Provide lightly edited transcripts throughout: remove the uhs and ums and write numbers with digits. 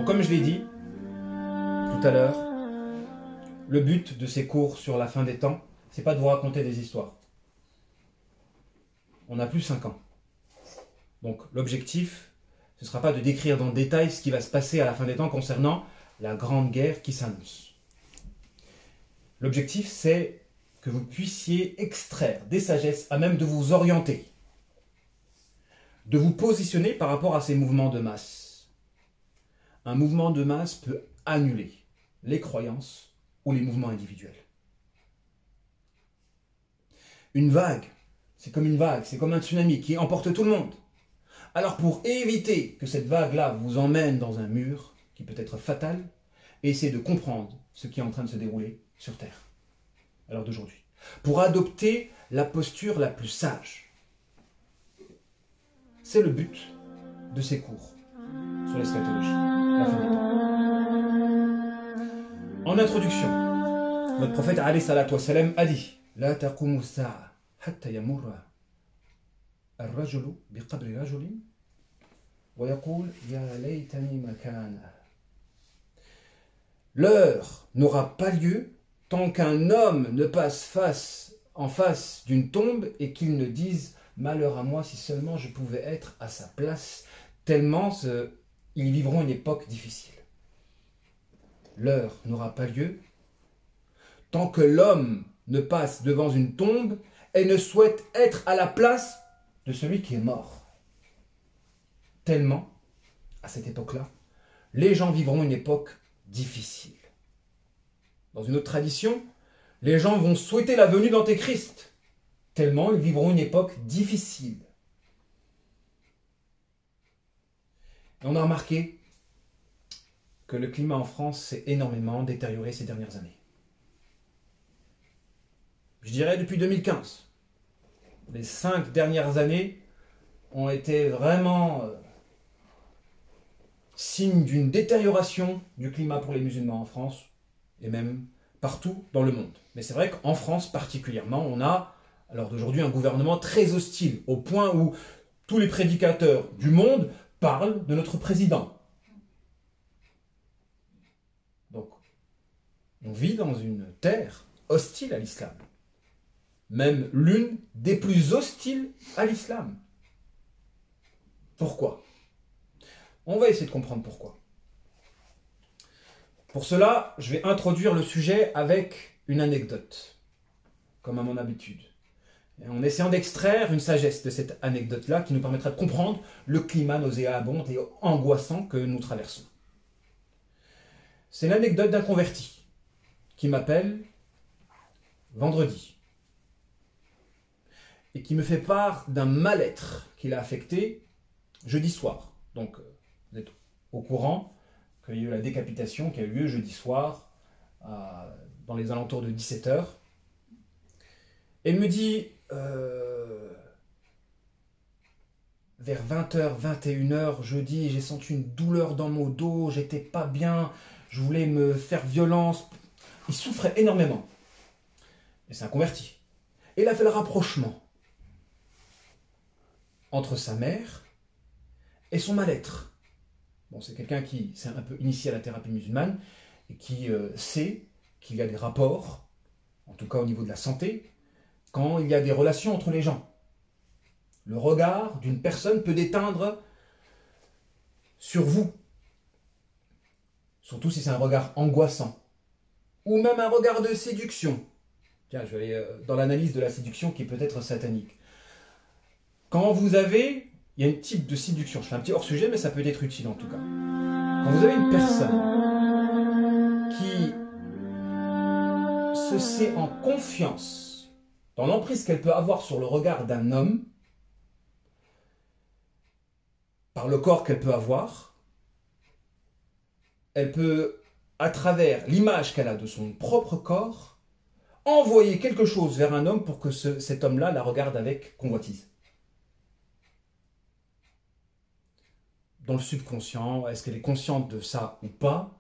Donc comme je l'ai dit tout à l'heure, le but de ces cours sur la fin des temps, c'est pas de vous raconter des histoires. On n'a plus 5 ans. Donc l'objectif, ce ne sera pas de décrire dans le détail ce qui va se passer à la fin des temps concernant la grande guerre qui s'annonce. L'objectif, c'est que vous puissiez extraire des sagesses à même de vous orienter, de vous positionner par rapport à ces mouvements de masse. Un mouvement de masse peut annuler les croyances ou les mouvements individuels. Une vague, c'est comme une vague, c'est comme un tsunami qui emporte tout le monde. Alors pour éviter que cette vague-là vous emmène dans un mur qui peut être fatal, essayez de comprendre ce qui est en train de se dérouler sur Terre, à l'heure d'aujourd'hui, pour adopter la posture la plus sage. C'est le but de ces cours sur l'eschatologie, la fin des temps. En introduction, notre prophète alayhi salatu wassalam a dit « La taqumu sa'a hatta yamurra الرجل بقبر رجل ويقول يا ليتني مكانه » L'heure n'aura pas lieu tant qu'un homme ne passe en face d'une tombe et qu'il ne dise « Malheur à moi si seulement je pouvais être à sa place » tellement ils vivront une époque difficile. L'heure n'aura pas lieu tant que l'homme ne passe devant une tombe et ne souhaite être à la place de celui qui est mort. Tellement, à cette époque-là, les gens vivront une époque difficile. Dans une autre tradition, les gens vont souhaiter la venue d'Antéchrist, tellement ils vivront une époque difficile. Et on a remarqué que le climat en France s'est énormément détérioré ces dernières années. Je dirais depuis 2015. Les 5 dernières années ont été vraiment signe d'une détérioration du climat pour les musulmans en France et même partout dans le monde. Mais c'est vrai qu'en France particulièrement, on a à l'heure d'aujourd'hui un gouvernement très hostile, au point où tous les prédicateurs du monde parlent de notre président. Donc, on vit dans une terre hostile à l'islam. Même l'une des plus hostiles à l'islam. Pourquoi? On va essayer de comprendre pourquoi. Pour cela, je vais introduire le sujet avec une anecdote, comme à mon habitude, et en essayant d'extraire une sagesse de cette anecdote-là qui nous permettra de comprendre le climat nauséabond et angoissant que nous traversons. C'est l'anecdote d'un converti qui m'appelle vendredi et qui me fait part d'un mal-être qu'il a affecté jeudi soir. Donc, vous êtes au courant qu'il y a eu la décapitation qui a eu lieu jeudi soir, dans les alentours de 17 h. Et il me dit, vers 20 h, 21 h, jeudi, j'ai senti une douleur dans mon dos, j'étais pas bien, je voulais me faire violence. Il souffrait énormément. Et c'est un converti. Et il a fait le rapprochement entre sa mère et son mal-être. Bon, c'est quelqu'un qui s'est un peu initié à la thérapie musulmane et qui sait qu'il y a des rapports, en tout cas au niveau de la santé, quand il y a des relations entre les gens. Le regard d'une personne peut déteindre sur vous, surtout si c'est un regard angoissant, ou même un regard de séduction. Tiens, je vais aller dans l'analyse de la séduction qui peut être satanique. Quand vous avez, il y a un type de séduction, je fais un petit hors-sujet, mais ça peut être utile en tout cas. Quand vous avez une personne qui se sait en confiance dans l'emprise qu'elle peut avoir sur le regard d'un homme, par le corps qu'elle peut avoir, elle peut, à travers l'image qu'elle a de son propre corps, envoyer quelque chose vers un homme pour que cet homme-là la regarde avec convoitise. Dans le subconscient, est-ce qu'elle est consciente de ça ou pas?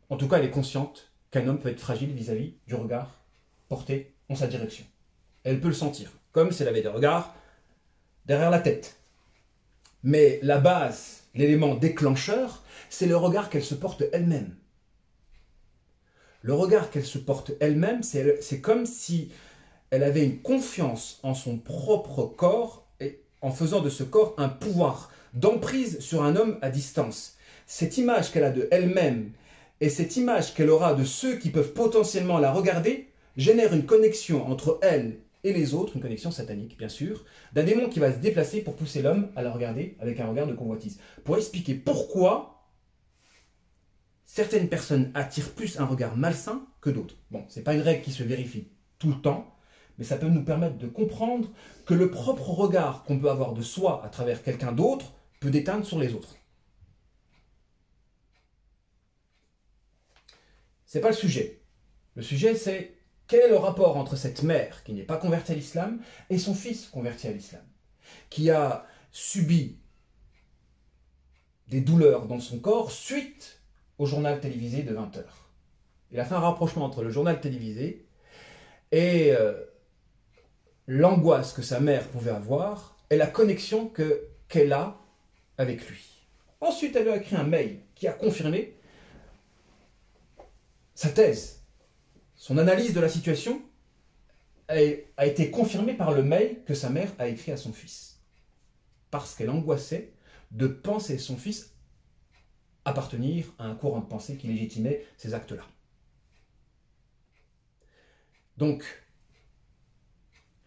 En tout cas, elle est consciente qu'un homme peut être fragile vis-à-vis du regard porté en sa direction. Elle peut le sentir, comme si elle avait des regards derrière la tête. Mais la base l'élément déclencheur, c'est le regard qu'elle se porte elle-même. Le regard qu'elle se porte elle-même, c'est comme si elle avait une confiance en son propre corps et en faisant de ce corps un pouvoir d'emprise sur un homme à distance. Cette image qu'elle a de elle-même et cette image qu'elle aura de ceux qui peuvent potentiellement la regarder génère une connexion entre elle et les autres, une connexion satanique bien sûr, d'un démon qui va se déplacer pour pousser l'homme à la regarder avec un regard de convoitise. Pour expliquer pourquoi certaines personnes attirent plus un regard malsain que d'autres. Bon, ce n'est pas une règle qui se vérifie tout le temps, mais ça peut nous permettre de comprendre que le propre regard qu'on peut avoir de soi à travers quelqu'un d'autre peut déteindre sur les autres. Ce n'est pas le sujet. Le sujet, c'est quel est le rapport entre cette mère qui n'est pas convertie à l'islam et son fils converti à l'islam, qui a subi des douleurs dans son corps suite au journal télévisé de 20 heures. Il a fait un rapprochement entre le journal télévisé et l'angoisse que sa mère pouvait avoir et la connexion qu'elle a avec lui. Ensuite, elle lui a écrit un mail qui a confirmé sa thèse. Son analyse de la situation a été confirmée par le mail que sa mère a écrit à son fils. Parce qu'elle angoissait de penser son fils appartenir à un courant de pensée qui légitimait ces actes-là. Donc,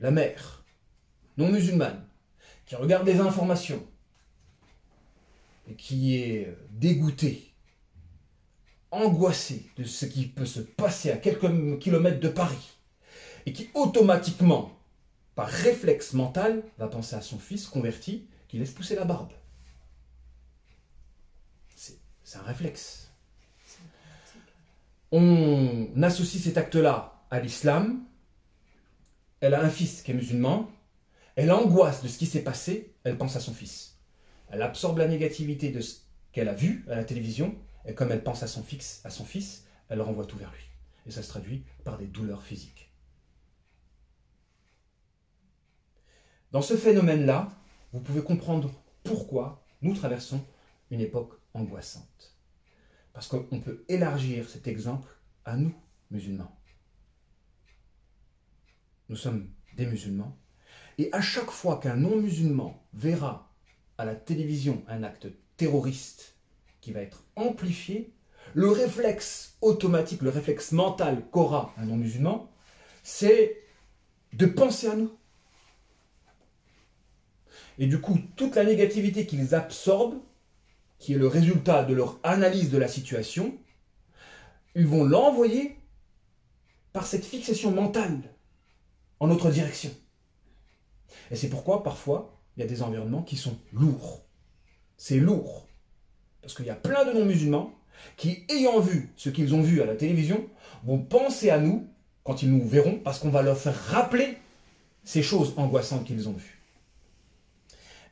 la mère, non musulmane, qui regarde les informations et qui est dégoûtée, angoissée de ce qui peut se passer à quelques kilomètres de Paris, et qui automatiquement, par réflexe mental, va penser à son fils converti qui laisse pousser la barbe. C'est un réflexe. On associe cet acte-là à l'islam. Elle a un fils qui est musulman. Elle angoisse de ce qui s'est passé. Elle pense à son fils. Elle absorbe la négativité de ce qu'elle a vu à la télévision. Et comme elle pense à son fils, elle renvoie tout vers lui. Et ça se traduit par des douleurs physiques. Dans ce phénomène-là, vous pouvez comprendre pourquoi nous traversons une époque angoissante. Parce qu'on peut élargir cet exemple à nous, musulmans. Nous sommes des musulmans. Et à chaque fois qu'un non-musulman verra à la télévision un acte terroriste qui va être amplifié, le réflexe automatique, le réflexe mental qu'aura un non-musulman, c'est de penser à nous. Et du coup, toute la négativité qu'ils absorbent, qui est le résultat de leur analyse de la situation, ils vont l'envoyer par cette fixation mentale en notre direction. Et c'est pourquoi, parfois, il y a des environnements qui sont lourds. C'est lourd. Parce qu'il y a plein de non-musulmans qui, ayant vu ce qu'ils ont vu à la télévision, vont penser à nous quand ils nous verront, parce qu'on va leur faire rappeler ces choses angoissantes qu'ils ont vues.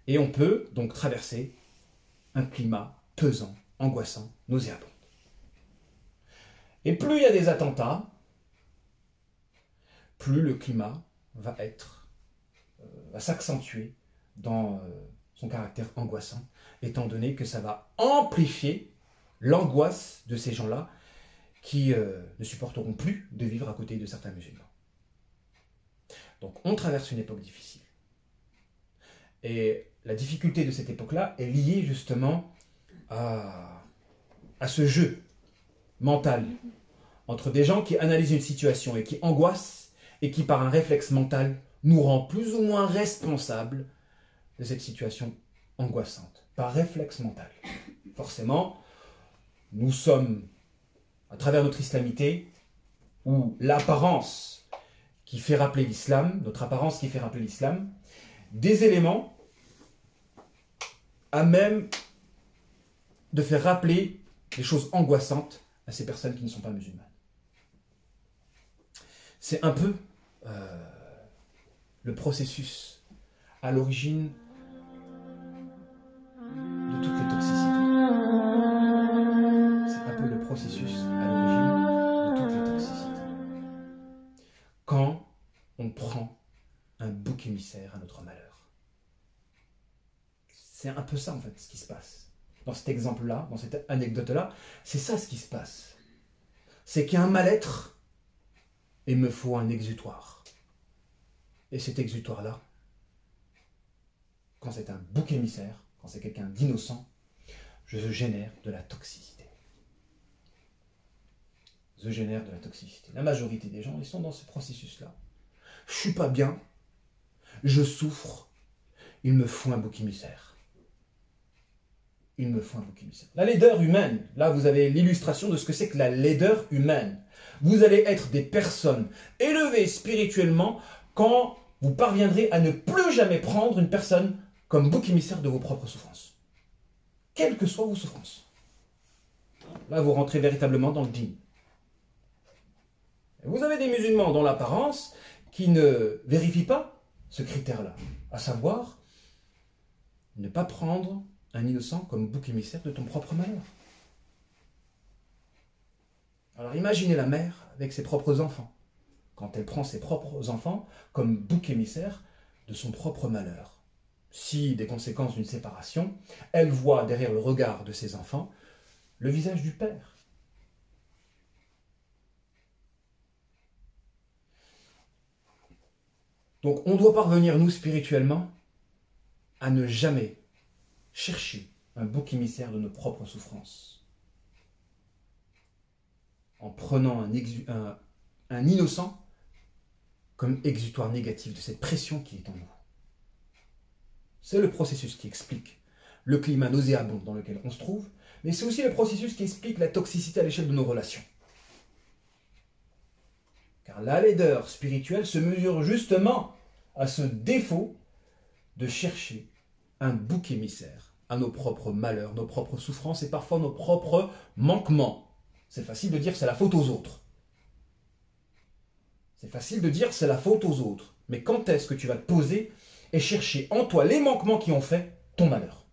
Et on peut donc traverser un climat pesant, angoissant, nauséabond. Et plus il y a des attentats, plus le climat va s'accentuer dans son caractère angoissant, étant donné que ça va amplifier l'angoisse de ces gens-là qui ne supporteront plus de vivre à côté de certains musulmans. Donc on traverse une époque difficile. Et la difficulté de cette époque-là est liée justement à ce jeu mental entre des gens qui analysent une situation et qui angoissent et qui, par un réflexe mental, nous rend plus ou moins responsables de cette situation angoissante, par réflexe mental. Forcément, nous sommes, à travers notre islamité, ou l'apparence qui fait rappeler l'islam, notre apparence qui fait rappeler l'islam, des éléments à même de faire rappeler les choses angoissantes à ces personnes qui ne sont pas musulmanes. C'est un peu le processus à l'origine de toutes les toxicités. C'est un peu le processus à l'origine de toutes les toxicités. Quand on prend un bouc émissaire à notre malheur. C'est un peu ça en fait ce qui se passe. dans cet exemple-là, dans cette anecdote-là, c'est ça ce qui se passe. C'est qu'il y a un mal-être et il me faut un exutoire. Et cet exutoire-là, quand c'est un bouc émissaire, quand c'est quelqu'un d'innocent, je génère de la toxicité. Je génère de la toxicité. La majorité des gens, ils sont dans ce processus-là. Je ne suis pas bien, je souffre, il me faut un bouc émissaire. Il me faut un bouc émissaire. La laideur humaine, là vous avez l'illustration de ce que c'est que la laideur humaine. Vous allez être des personnes élevées spirituellement quand vous parviendrez à ne plus jamais prendre une personne comme bouc émissaire de vos propres souffrances. Quelles que soient vos souffrances. Là vous rentrez véritablement dans le digne. Vous avez des musulmans dans l'apparence qui ne vérifient pas ce critère-là, à savoir ne pas prendre un innocent comme bouc émissaire de ton propre malheur. Alors imaginez la mère avec ses propres enfants, quand elle prend ses propres enfants comme bouc émissaire de son propre malheur. Si, des conséquences d'une séparation, elle voit derrière le regard de ses enfants le visage du père. Donc on doit parvenir, nous, spirituellement, à ne jamais chercher un bouc émissaire de nos propres souffrances. En prenant un innocent comme exutoire négatif de cette pression qui est en nous. C'est le processus qui explique le climat nauséabond dans lequel on se trouve, mais c'est aussi le processus qui explique la toxicité à l'échelle de nos relations. Car la laideur spirituelle se mesure justement à ce défaut de chercher un bouc émissaire à nos propres malheurs, nos propres souffrances et parfois nos propres manquements. C'est facile de dire que c'est la faute aux autres. C'est facile de dire que c'est la faute aux autres. Mais quand est-ce que tu vas te poser et chercher en toi les manquements qui ont fait ton malheur?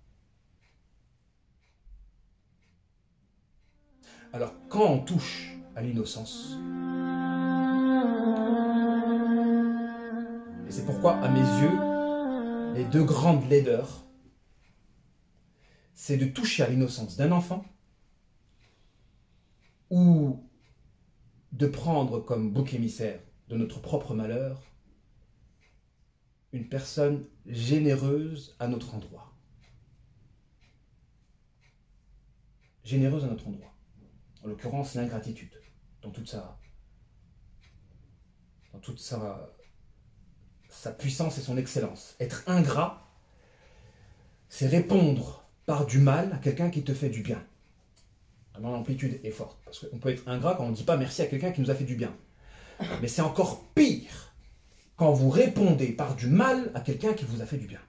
Alors, quand on touche à l'innocence, et c'est pourquoi, à mes yeux, les deux grandes laideurs, c'est de toucher à l'innocence d'un enfant ou de prendre comme bouc émissaire de notre propre malheur une personne généreuse à notre endroit. Généreuse à notre endroit. En l'occurrence, l'ingratitude, dans toute sa puissance et son excellence. Être ingrat, c'est répondre par du mal à quelqu'un qui te fait du bien. Alors, l'amplitude est forte, parce qu'on peut être ingrat quand on ne dit pas merci à quelqu'un qui nous a fait du bien. Mais c'est encore pire quand vous répondez par du mal à quelqu'un qui vous a fait du bien.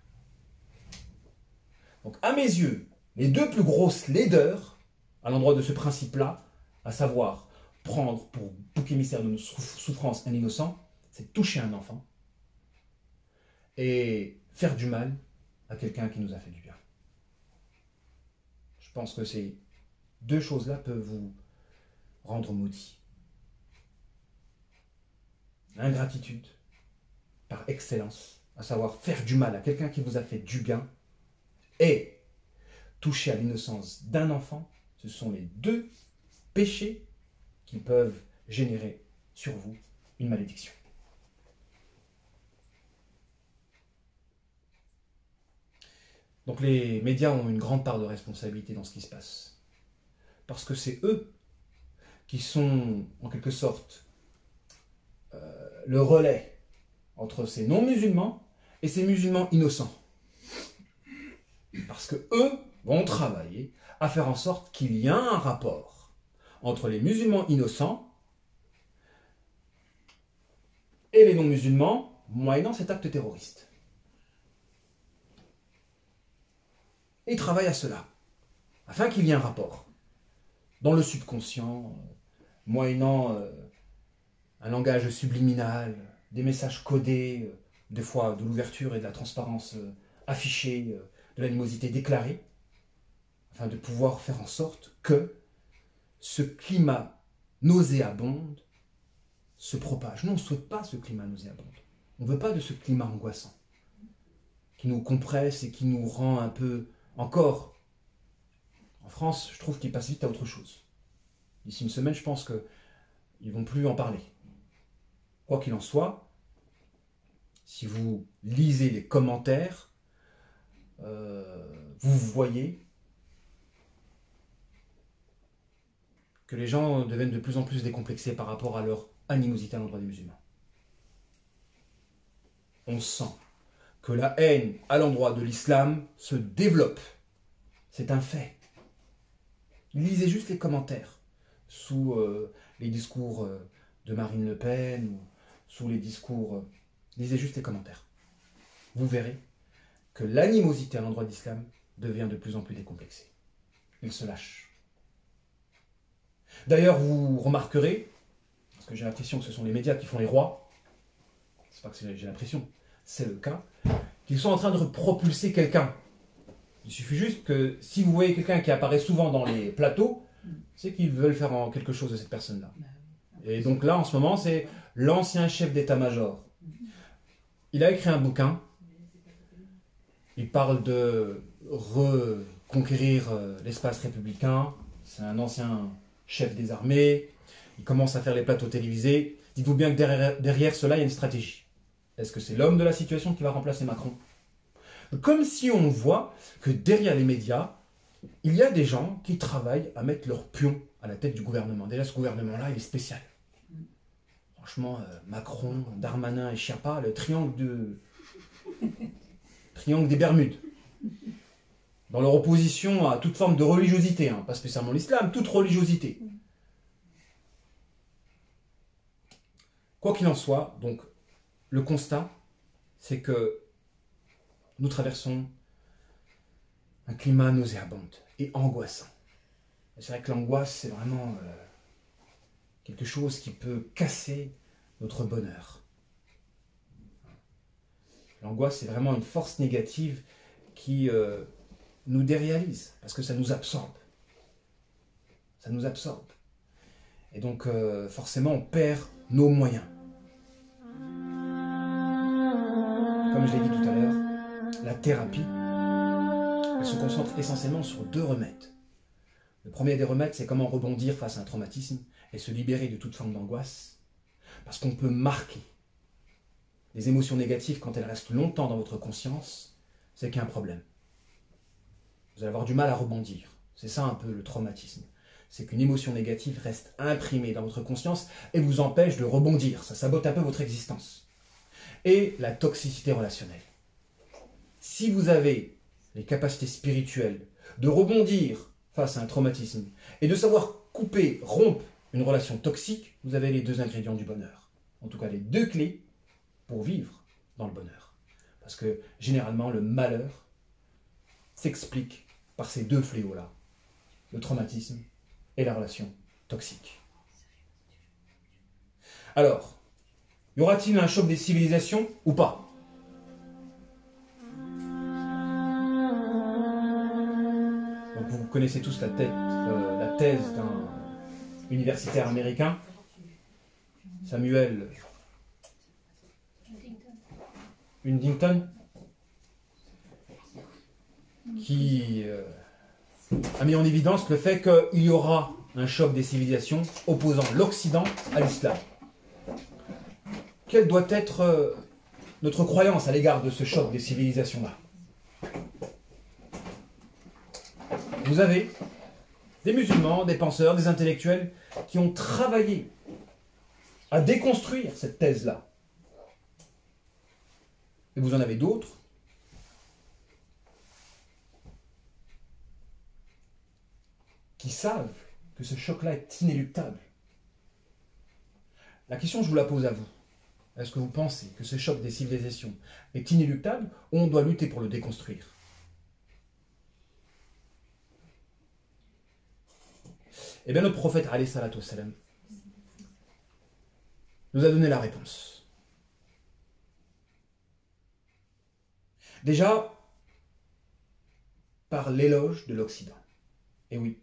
Donc, à mes yeux, les deux plus grosses laideurs, à l'endroit de ce principe-là, à savoir prendre pour bouc émissaire de nos souffrances un innocent, c'est toucher un enfant et faire du mal à quelqu'un qui nous a fait du bien. Je pense que ces deux choses-là peuvent vous rendre maudits. L'ingratitude, par excellence, à savoir faire du mal à quelqu'un qui vous a fait du bien, et toucher à l'innocence d'un enfant, ce sont les deux péchés qui peuvent générer sur vous une malédiction. Donc les médias ont une grande part de responsabilité dans ce qui se passe. Parce que c'est eux qui sont, en quelque sorte, le relais entre ces non-musulmans et ces musulmans innocents. Parce que eux vont travailler à faire en sorte qu'il y ait un rapport entre les musulmans innocents et les non-musulmans moyennant cet acte terroriste. Et ils travaillent à cela, afin qu'il y ait un rapport dans le subconscient, moyennant un langage subliminal, des messages codés, des fois de l'ouverture et de la transparence affichée, de l'animosité déclarée, afin de pouvoir faire en sorte que ce climat nauséabond se propage. Nous, on ne souhaite pas ce climat nauséabond. On ne veut pas de ce climat angoissant, qui nous compresse et qui nous rend un peu encore En France, je trouve qu'ils passent vite à autre chose. D'ici une semaine, je pense qu'ils ne vont plus en parler. Quoi qu'il en soit, si vous lisez les commentaires, vous voyez que les gens deviennent de plus en plus décomplexés par rapport à leur animosité à l'endroit des musulmans. On sent que la haine à l'endroit de l'islam se développe. C'est un fait. Lisez juste les commentaires sous les discours de Marine Le Pen ou sous les discours... lisez juste les commentaires. Vous verrez que l'animosité à l'endroit de l'islam devient de plus en plus décomplexée. Il se lâche. D'ailleurs, vous remarquerez, parce que j'ai l'impression que ce sont les médias qui font les rois, c'est pas que j'ai l'impression, c'est le cas, qu'ils sont en train de propulser quelqu'un. Il suffit juste que si vous voyez quelqu'un qui apparaît souvent dans les plateaux, c'est qu'ils veulent faire quelque chose de cette personne-là. Et donc là, en ce moment, c'est l'ancien chef d'état-major. Il a écrit un bouquin. Il parle de reconquérir l'espace républicain. C'est un ancien chef des armées. Il commence à faire les plateaux télévisés. Dites-vous bien que derrière cela, il y a une stratégie. Est-ce que c'est l'homme de la situation qui va remplacer Macron? Comme si on voit que derrière les médias, il y a des gens qui travaillent à mettre leur pion à la tête du gouvernement. Déjà, ce gouvernement-là, il est spécial. Franchement, Macron, Darmanin et Schiappa, le triangle des Bermudes. Dans leur opposition à toute forme de religiosité, hein, pas spécialement l'islam, toute religiosité. Quoi qu'il en soit, donc, le constat, c'est que nous traversons un climat nauséabond et angoissant. C'est vrai que l'angoisse, c'est vraiment quelque chose qui peut casser notre bonheur. L'angoisse, c'est vraiment une force négative qui nous déréalise, parce que ça nous absorbe. Ça nous absorbe. Et donc, forcément, on perd nos moyens. Comme je l'ai dit tout à l'heure, la thérapie, elle se concentre essentiellement sur 2 remèdes. Le premier des remèdes, c'est comment rebondir face à un traumatisme et se libérer de toute forme d'angoisse. Parce qu'on peut marquer les émotions négatives quand elles restent longtemps dans votre conscience, c'est qu'il y a un problème. Vous allez avoir du mal à rebondir. C'est ça un peu le traumatisme. C'est qu'une émotion négative reste imprimée dans votre conscience et vous empêche de rebondir. Ça sabote un peu votre existence. Et la toxicité relationnelle. Si vous avez les capacités spirituelles de rebondir face à un traumatisme et de savoir couper, rompre une relation toxique, vous avez les 2 ingrédients du bonheur. En tout cas, les 2 clés pour vivre dans le bonheur. Parce que généralement, le malheur s'explique par ces 2 fléaux-là. Le traumatisme et la relation toxique. Alors, y aura-t-il un choc des civilisations ou pas? Donc vous connaissez tous la thèse d'un universitaire américain, Samuel Huntington, qui a mis en évidence le fait qu'il y aura un choc des civilisations opposant l'Occident à l'islam. Quelle doit être notre croyance à l'égard de ce choc des civilisations-là? Vous avez des musulmans, des penseurs, des intellectuels qui ont travaillé à déconstruire cette thèse-là. Et vous en avez d'autres qui savent que ce choc-là est inéluctable. La question, je vous la pose à vous. Est-ce que vous pensez que ce choc des civilisations est inéluctable ou on doit lutter pour le déconstruire? Eh bien, notre prophète, alayhi salatu wassalam, nous a donné la réponse. Déjà, par l'éloge de l'Occident. Et oui,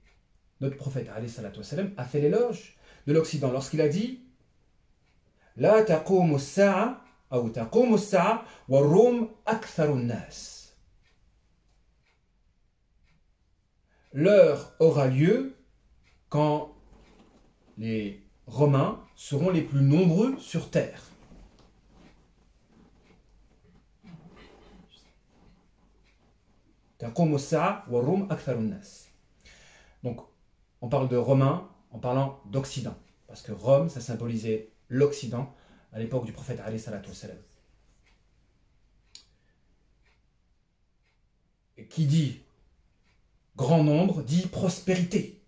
notre prophète, alayhi salatu wassalam, a fait l'éloge de l'Occident lorsqu'il a dit La taqumu as-sa'a ou taqumu as-sa'a wa rum aktharu an-nas. L'heure aura lieu quand les Romains seront les plus nombreux sur terre. Donc, on parle de Romains en parlant d'Occident. Parce que Rome, ça symbolisait l'Occident à l'époque du prophète alayhi salatu wassalam. Et qui dit grand nombre dit prospérité.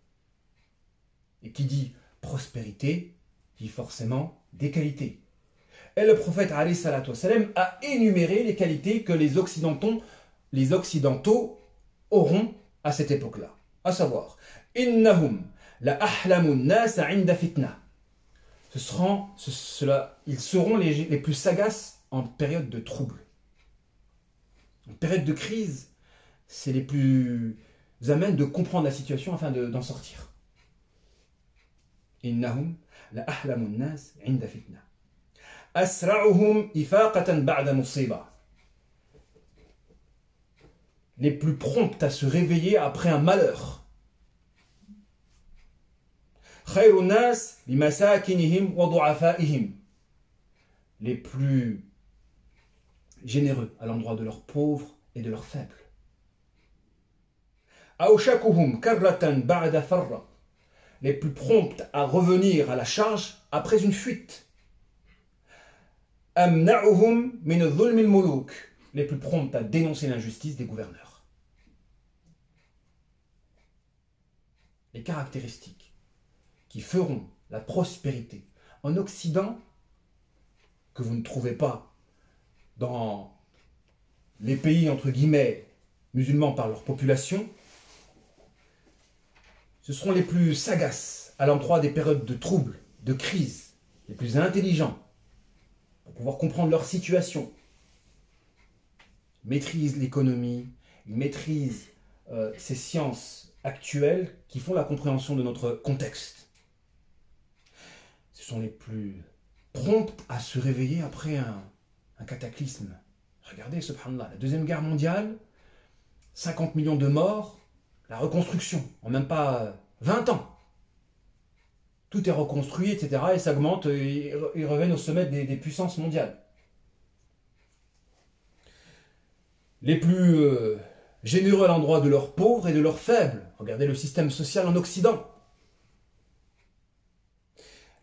Et qui dit prospérité dit forcément des qualités. Et le prophète alayhi salatu wassalam a énuméré les qualités que les Occidentaux auront à cette époque-là. À savoir, innahum la ahlamun nas 'inda fitna. Ils seront les plus sagaces en période de trouble. En période de crise, c'est les plus amènes de comprendre la situation afin d'en sortir. Innahum la ahlamun nas 'inda fitna. Asra'uhum ifaqatan ba'da musiba. Les plus promptes à se réveiller après un malheur. Khayrun nas limasakinihim wa du'afaihim. Les plus généreux à l'endroit de leurs pauvres et de leurs faibles. Awshakuhum karratan ba'da farra. Les plus promptes à revenir à la charge après une fuite. Amna'uhum min adh-dhulm al-muluk. Les plus promptes à dénoncer l'injustice des gouverneurs. Les caractéristiques qui feront la prospérité en Occident, que vous ne trouvez pas dans les pays, entre guillemets, musulmans par leur population, ce seront les plus sagaces à l'endroit des périodes de troubles, de crise, les plus intelligents, pour pouvoir comprendre leur situation. Ils maîtrisent l'économie, ils maîtrisent ces sciences actuelles qui font la compréhension de notre contexte. Ce sont les plus prompts à se réveiller après un cataclysme. Regardez, subhanallah, la Deuxième Guerre mondiale, 50 millions de morts, la reconstruction, en même pas 20 ans. Tout est reconstruit, etc. et ça augmente, et ils reviennent au sommet des puissances mondiales. Les plus généreux à l'endroit de leurs pauvres et de leurs faibles. Regardez le système social en Occident.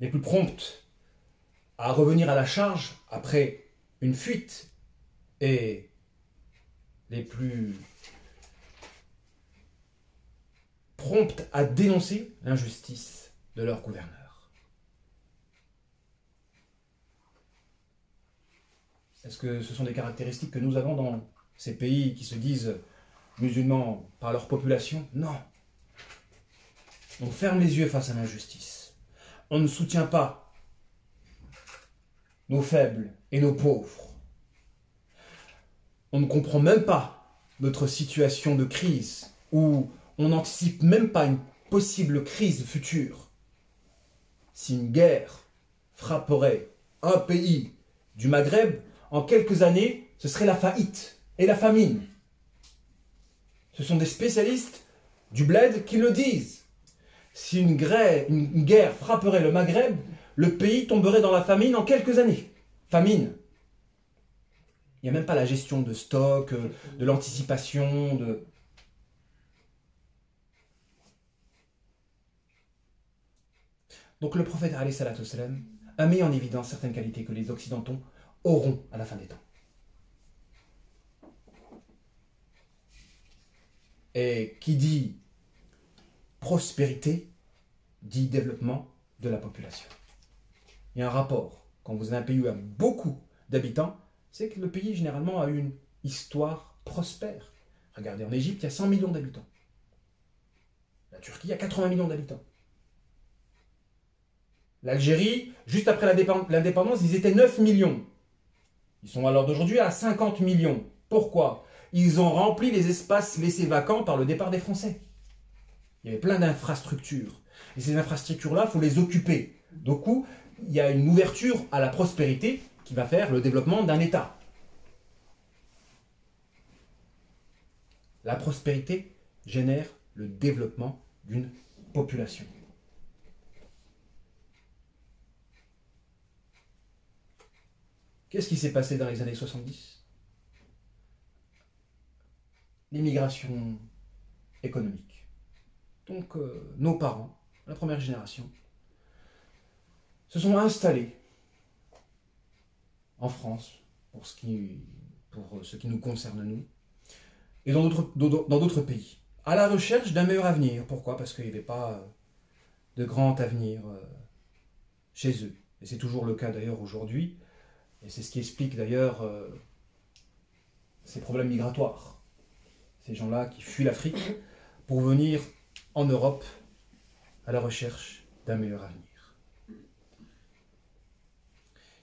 Les plus promptes à revenir à la charge après une fuite et les plus promptes à dénoncer l'injustice de leurs gouverneurs. Est-ce que ce sont des caractéristiques que nous avons dans ces pays qui se disent musulmans par leur population? Non. On ferme les yeux face à l'injustice. On ne soutient pas nos faibles et nos pauvres. On ne comprend même pas notre situation de crise, où on n'anticipe même pas une possible crise future. Si une guerre frapperait un pays du Maghreb, en quelques années, ce serait la faillite et la famine. Ce sont des spécialistes du bled qui le disent. Si une guerre frapperait le Maghreb, le pays tomberait dans la famine en quelques années. Famine. Il n'y a même pas la gestion de stock, de l'anticipation, de... Donc le prophète alayhi salatu wassalam a mis en évidence certaines qualités que les Occidentaux auront à la fin des temps. Et qui dit prospérité, dit développement de la population. Il y a un rapport. Quand vous avez un pays où il y a beaucoup d'habitants, c'est que le pays généralement a une histoire prospère. Regardez, en Égypte, il y a 100 millions d'habitants. La Turquie, il y a 80 millions d'habitants. L'Algérie, juste après l'indépendance, ils étaient 9 millions. Ils sont à l'heure d'aujourd'hui à 50 millions. Pourquoi? Ils ont rempli les espaces laissés vacants par le départ des Français. Il y avait plein d'infrastructures. Et ces infrastructures-là, il faut les occuper. Donc, il y a une ouverture à la prospérité qui va faire le développement d'un État. La prospérité génère le développement d'une population. Qu'est-ce qui s'est passé dans les années 70? L'immigration économique. Donc nos parents, la première génération, se sont installés en France, pour ce qui nous concerne nous, et dans d'autres pays, à la recherche d'un meilleur avenir. Pourquoi? Parce qu'il n'y avait pas de grand avenir chez eux. Et c'est toujours le cas d'ailleurs aujourd'hui, et c'est ce qui explique d'ailleurs ces problèmes migratoires. Ces gens-là qui fuient l'Afrique pour venir en Europe à la recherche d'un meilleur avenir.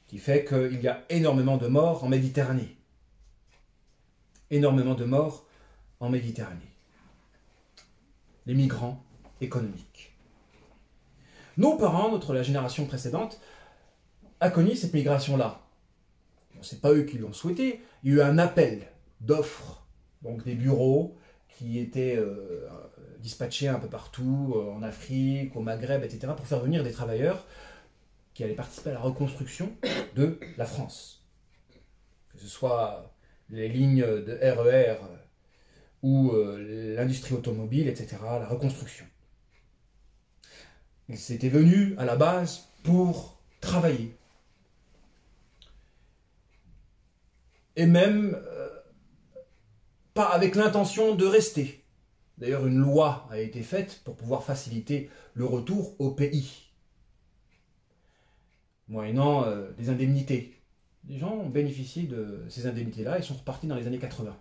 Qui fait qu'il y a énormément de morts en Méditerranée. Énormément de morts en Méditerranée. Les migrants économiques. Nos parents, la génération précédente, a connu cette migration-là. Bon, ce n'est pas eux qui l'ont souhaité. Il y a eu un appel d'offres, donc des bureaux qui étaient dispatchés un peu partout, en Afrique, au Maghreb, etc., pour faire venir des travailleurs qui allaient participer à la reconstruction de la France. Que ce soit les lignes de RER ou l'industrie automobile, etc., la reconstruction. Ils étaient venus à la base pour travailler. Et même pas avec l'intention de rester. D'ailleurs, une loi a été faite pour pouvoir faciliter le retour au pays. Moyennant des indemnités. Les gens ont bénéficié de ces indemnités-là et sont repartis dans les années 80.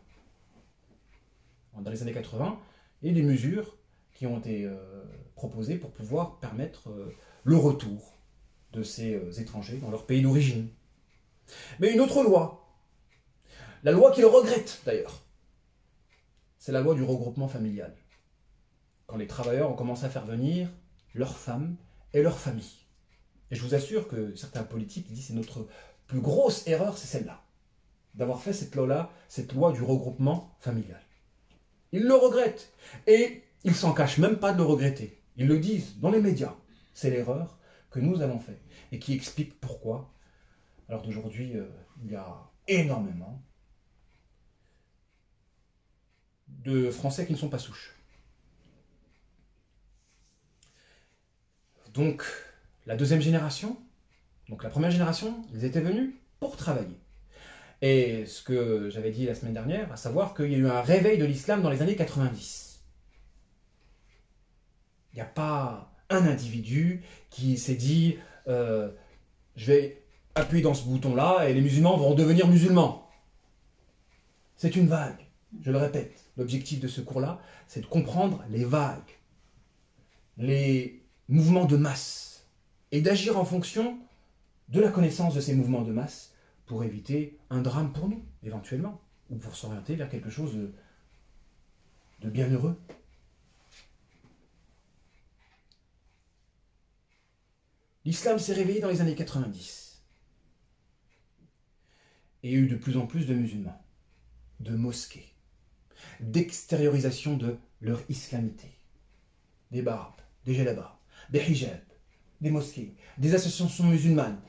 Dans les années 80, il y a des mesures qui ont été proposées pour pouvoir permettre le retour de ces étrangers dans leur pays d'origine. Mais une autre loi, la loi qu'ils regrettent d'ailleurs, c'est la loi du regroupement familial. Quand les travailleurs ont commencé à faire venir leurs femmes et leurs familles. Et je vous assure que certains politiques disent que c'est notre plus grosse erreur, c'est celle-là. D'avoir fait cette loi du regroupement familial. Ils le regrettent. Et ils ne s'en cachent même pas de le regretter. Ils le disent dans les médias. C'est l'erreur que nous avons faite. Et qui explique pourquoi, alors d'aujourd'hui, il y a énormément de Français qui ne sont pas souches. Donc, la deuxième génération, donc la première génération, ils étaient venus pour travailler. Et ce que j'avais dit la semaine dernière, à savoir qu'il y a eu un réveil de l'islam dans les années 90. Il n'y a pas un individu qui s'est dit je vais appuyer dans ce bouton-là et les musulmans vont devenir musulmans. C'est une vague, je le répète. L'objectif de ce cours-là, c'est de comprendre les vagues, les mouvements de masse, et d'agir en fonction de la connaissance de ces mouvements de masse pour éviter un drame pour nous, éventuellement, ou pour s'orienter vers quelque chose de bienheureux. L'islam s'est réveillé dans les années 90. Et il y a eu de plus en plus de musulmans, de mosquées, d'extériorisation de leur islamité. Des barbes, des djellabas, des hijabs, des mosquées, des associations musulmanes.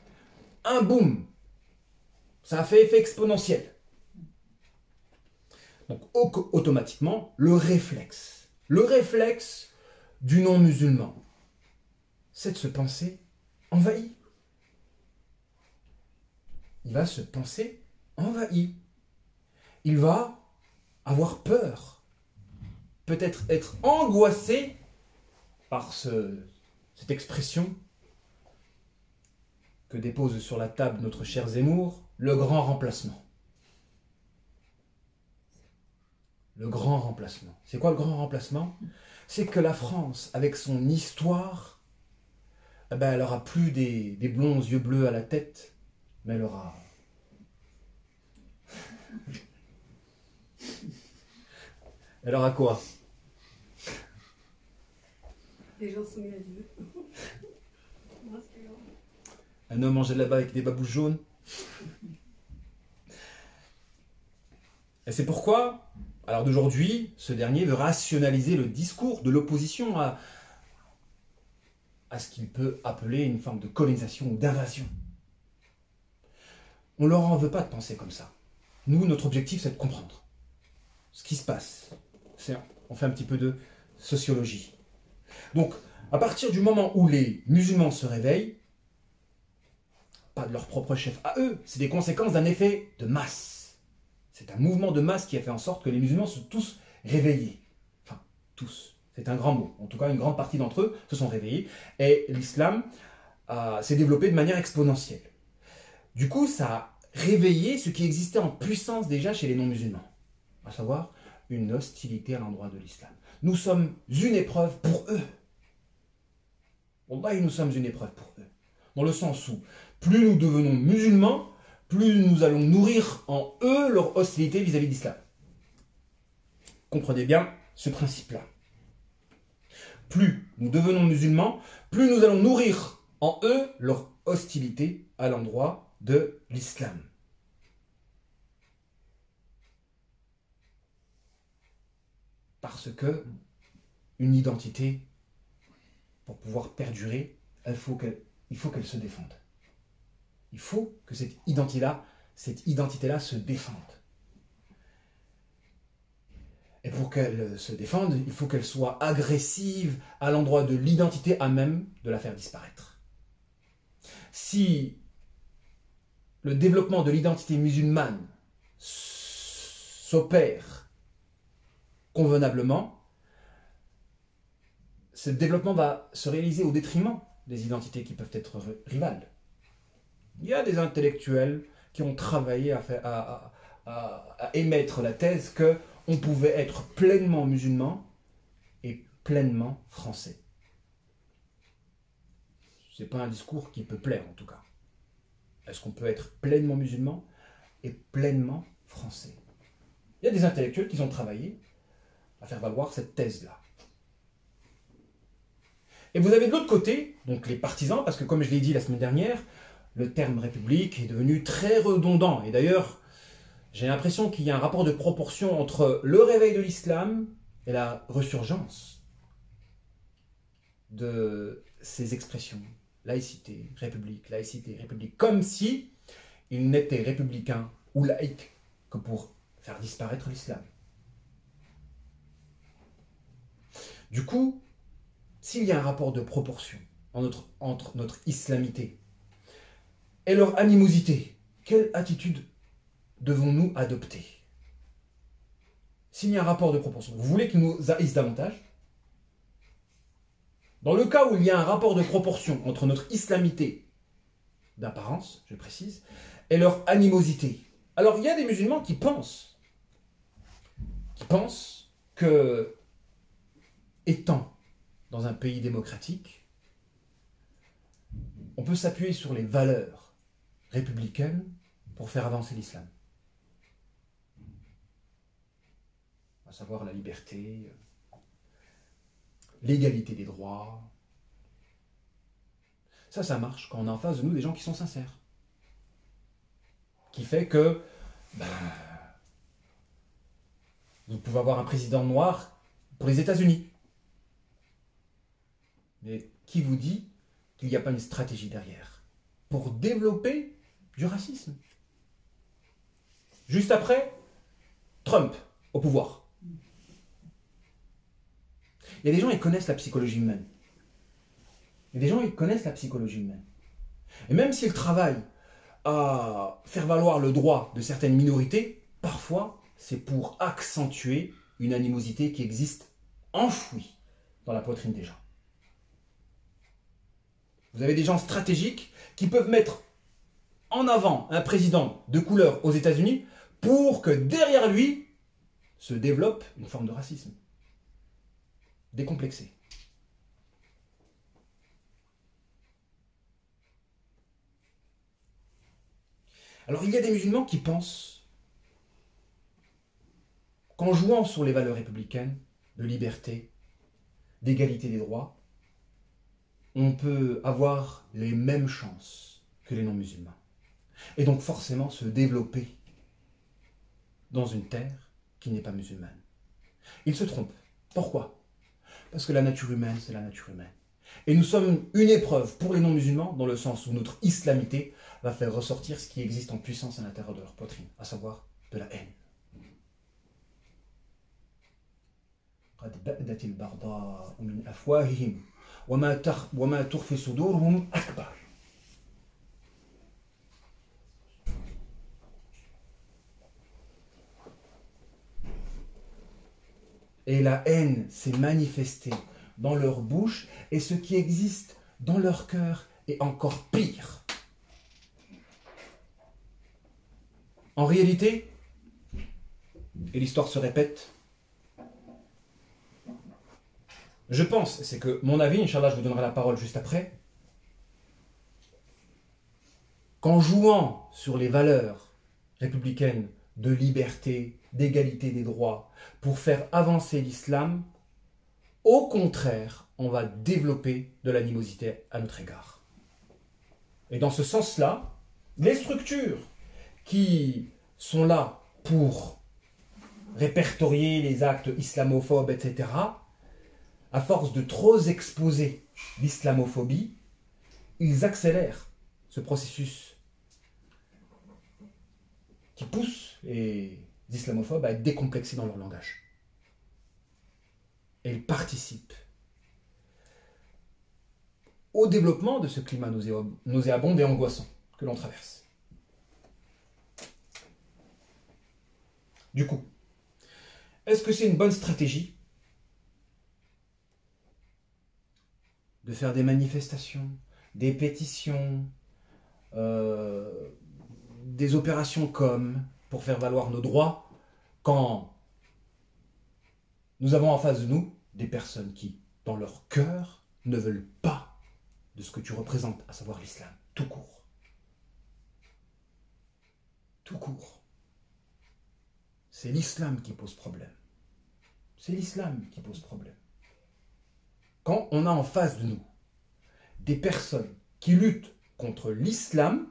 Un boom. Ça a fait effet exponentiel. Donc automatiquement, le réflexe du non-musulman, c'est de se penser envahi. Il va se penser envahi. Il va avoir peur. Peut-être être angoissé par cette expression que dépose sur la table notre cher Zemmour, le grand remplacement. Le grand remplacement. C'est quoi le grand remplacement? C'est que la France, avec son histoire, elle aura plus des blonds aux yeux bleus à la tête, mais elle aura... Elle aura quoi? Les gens soumis à Dieu. Un homme en djellaba avec des babouches jaunes. Et c'est pourquoi, Alors d'aujourd'hui, ce dernier veut rationaliser le discours de l'opposition à ce qu'il peut appeler une forme de colonisation ou d'invasion. On ne leur en veut pas de penser comme ça. Nous, notre objectif, c'est de comprendre ce qui se passe. On fait un petit peu de sociologie. Donc, à partir du moment où les musulmans se réveillent, pas de leur propre chef à eux, c'est des conséquences d'un effet de masse. C'est un mouvement de masse qui a fait en sorte que les musulmans se sont tous réveillés. Enfin, tous. C'est un grand mot. En tout cas, une grande partie d'entre eux se sont réveillés. Et l'islam s'est développé de manière exponentielle. Du coup, ça a réveillé ce qui existait en puissance déjà chez les non-musulmans. À savoir, une hostilité à l'endroit de l'islam. Nous sommes une épreuve pour eux. Wallahi, nous sommes une épreuve pour eux. Dans le sens où, plus nous devenons musulmans, plus nous allons nourrir en eux leur hostilité vis-à-vis de l'islam. Comprenez bien ce principe-là. Plus nous devenons musulmans, plus nous allons nourrir en eux leur hostilité à l'endroit de l'islam. Parce que une identité, pour pouvoir perdurer, il faut qu'elle se défende. Il faut que cette identité-là se défende. Et pour qu'elle se défende, il faut qu'elle soit agressive à l'endroit de l'identité à même de la faire disparaître. Si le développement de l'identité musulmane s'opère convenablement, ce développement va se réaliser au détriment des identités qui peuvent être rivales. Il y a des intellectuels qui ont travaillé à émettre la thèse qu'on pouvait être pleinement musulman et pleinement français. Ce n'est pas un discours qui peut plaire en tout cas. Est-ce qu'on peut être pleinement musulman et pleinement français? Il y a des intellectuels qui ont travaillé à faire valoir cette thèse-là. Et vous avez de l'autre côté, donc les partisans, parce que comme je l'ai dit la semaine dernière, le terme république est devenu très redondant. Et d'ailleurs, j'ai l'impression qu'il y a un rapport de proportion entre le réveil de l'islam et la ressurgence de ces expressions. Laïcité, république. Comme si il n'était républicain ou laïque que pour faire disparaître l'islam. Du coup, s'il y a un rapport de proportion entre notre islamité et leur animosité, quelle attitude devons-nous adopter? S'il y a un rapport de proportion, vous voulez qu'ils nous haïssent davantage? Dans le cas où il y a un rapport de proportion entre notre islamité, d'apparence, je précise, et leur animosité, alors il y a des musulmans qui pensent que, étant dans un pays démocratique, on peut s'appuyer sur les valeurs républicaines pour faire avancer l'islam. À savoir la liberté, l'égalité des droits. Ça marche quand on a en face de nous des gens qui sont sincères. Qui fait que vous pouvez avoir un président noir pour les États-Unis. Mais qui vous dit qu'il n'y a pas une stratégie derrière pour développer du racisme? Juste après, Trump au pouvoir. Il y a des gens qui connaissent la psychologie humaine. Et même s'ils travaillent à faire valoir le droit de certaines minorités, parfois c'est pour accentuer une animosité qui existe enfouie dans la poitrine des gens. Vous avez des gens stratégiques qui peuvent mettre en avant un président de couleur aux États-Unis pour que derrière lui se développe une forme de racisme. Décomplexé. Alors il y a des musulmans qui pensent qu'en jouant sur les valeurs républicaines, de liberté, d'égalité des droits, on peut avoir les mêmes chances que les non-musulmans. Et donc forcément se développer dans une terre qui n'est pas musulmane. Ils se trompent. Pourquoi? Parce que la nature humaine, c'est la nature humaine. Et nous sommes une épreuve pour les non-musulmans, dans le sens où notre islamité va faire ressortir ce qui existe en puissance à l'intérieur de leur poitrine, à savoir de la haine. قد بدت البغضاء من أفواههم وما تخفي صدورهم أكبر. Et la haine s'est manifestée dans leur bouche, et ce qui existe dans leur cœur est encore pire. En réalité, et l'histoire se répète, je pense, c'est que mon avis, Inch'Allah, je vous donnerai la parole juste après, qu'en jouant sur les valeurs républicaines de liberté, d'égalité des droits, pour faire avancer l'islam, au contraire, on va développer de l'animosité à notre égard. Et dans ce sens-là, les structures qui sont là pour répertorier les actes islamophobes, etc., à force de trop exposer l'islamophobie, ils accélèrent ce processus qui pousse les islamophobes à être décomplexés dans leur langage. Et ils participent au développement de ce climat nauséabond et angoissant que l'on traverse. Du coup, est-ce que c'est une bonne stratégie de faire des manifestations, des pétitions, des opérations comme pour faire valoir nos droits, quand nous avons en face de nous des personnes qui, dans leur cœur, ne veulent pas de ce que tu représentes, à savoir l'islam, tout court. Tout court. C'est l'islam qui pose problème. C'est l'islam qui pose problème. Quand on a en face de nous des personnes qui luttent contre l'islam,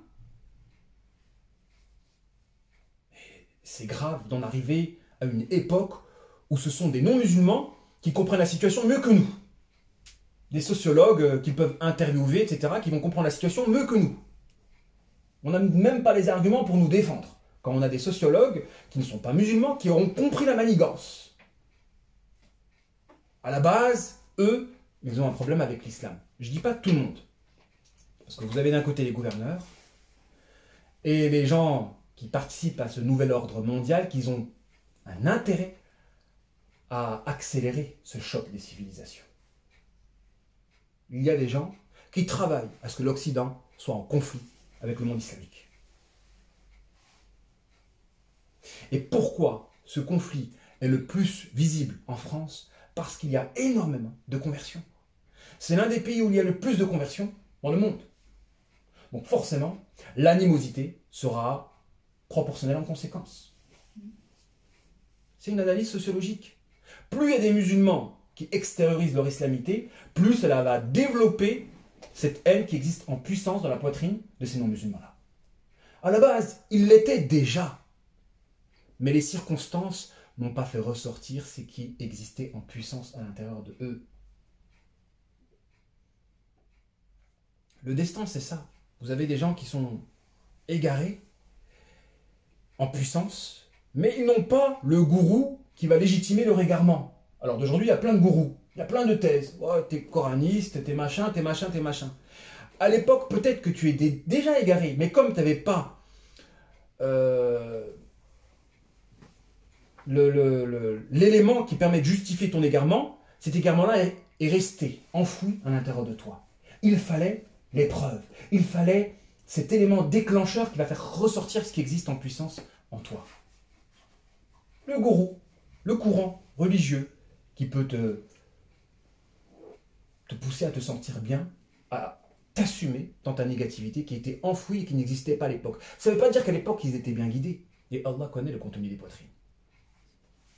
c'est grave d'en arriver à une époque où ce sont des non-musulmans qui comprennent la situation mieux que nous. Des sociologues qu'ils peuvent interviewer, etc., qui vont comprendre la situation mieux que nous. On n'a même pas les arguments pour nous défendre. Quand on a des sociologues qui ne sont pas musulmans, qui auront compris la manigance. À la base, eux, ils ont un problème avec l'islam. Je ne dis pas tout le monde. Parce que vous avez d'un côté les gouverneurs et les gens qui participent à ce nouvel ordre mondial, qui ont un intérêt à accélérer ce choc des civilisations. Il y a des gens qui travaillent à ce que l'Occident soit en conflit avec le monde islamique. Et pourquoi ce conflit est le plus visible en France? Parce qu'il y a énormément de conversions. C'est l'un des pays où il y a le plus de conversions dans le monde. Donc forcément, l'animosité sera proportionnelle en conséquence. C'est une analyse sociologique. Plus il y a des musulmans qui extériorisent leur islamité, plus cela va développer cette haine qui existe en puissance dans la poitrine de ces non-musulmans-là. À la base, ils l'étaient déjà. Mais les circonstances n'ont pas fait ressortir ce qui existait en puissance à l'intérieur de eux. Le destin, c'est ça. Vous avez des gens qui sont égarés, en puissance, mais ils n'ont pas le gourou qui va légitimer leur égarement. Alors d'aujourd'hui, il y a plein de gourous, il y a plein de thèses. Oh, t'es coraniste, t'es machin, t'es machin, t'es machin. À l'époque, peut-être que tu étais déjà égaré, mais comme tu n'avais pas l'élément qui permet de justifier ton égarement, cet égarement-là est resté enfoui à l'intérieur de toi. Il fallait l'épreuve, il fallait cet élément déclencheur qui va faire ressortir ce qui existe en puissance en toi. Le gourou, le courant religieux qui peut te pousser à te sentir bien, à t'assumer dans ta négativité qui était enfouie et qui n'existait pas à l'époque. Ça ne veut pas dire qu'à l'époque ils étaient bien guidés. Et Allah connaît le contenu des poitrines.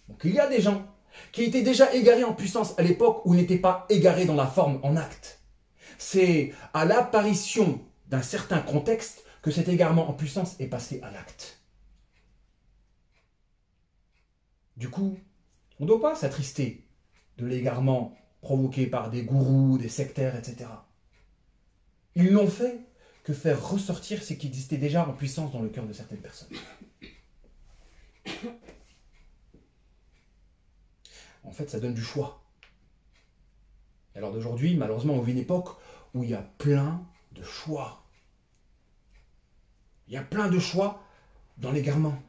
Donc il y a des gens qui étaient déjà égarés en puissance à l'époque où ils n'étaient pas égarés dans la forme, en acte. C'est à l'apparition d'un certain contexte que cet égarement en puissance est passé à l'acte. Du coup, On ne doit pas s'attrister de l'égarement provoqué par des gourous, des sectaires, etc. Ils n'ont fait que faire ressortir ce qui existait déjà en puissance dans le cœur de certaines personnes. En fait, ça donne du choix. Et alors d'aujourd'hui, malheureusement, on vit une époque où il y a plein de choix. Il y a plein de choix dans l'égarement.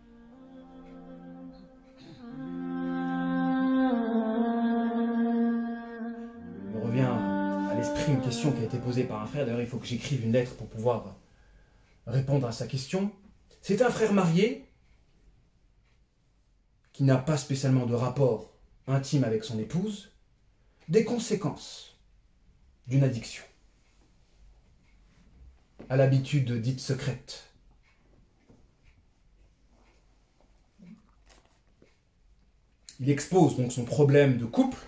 Il me revient à l'esprit une question qui a été posée par un frère. D'ailleurs, il faut que j'écrive une lettre pour pouvoir répondre à sa question. C'est un frère marié qui n'a pas spécialement de rapport intime avec son épouse, des conséquences d'une addiction à l'habitude dite secrète. Il expose donc son problème de couple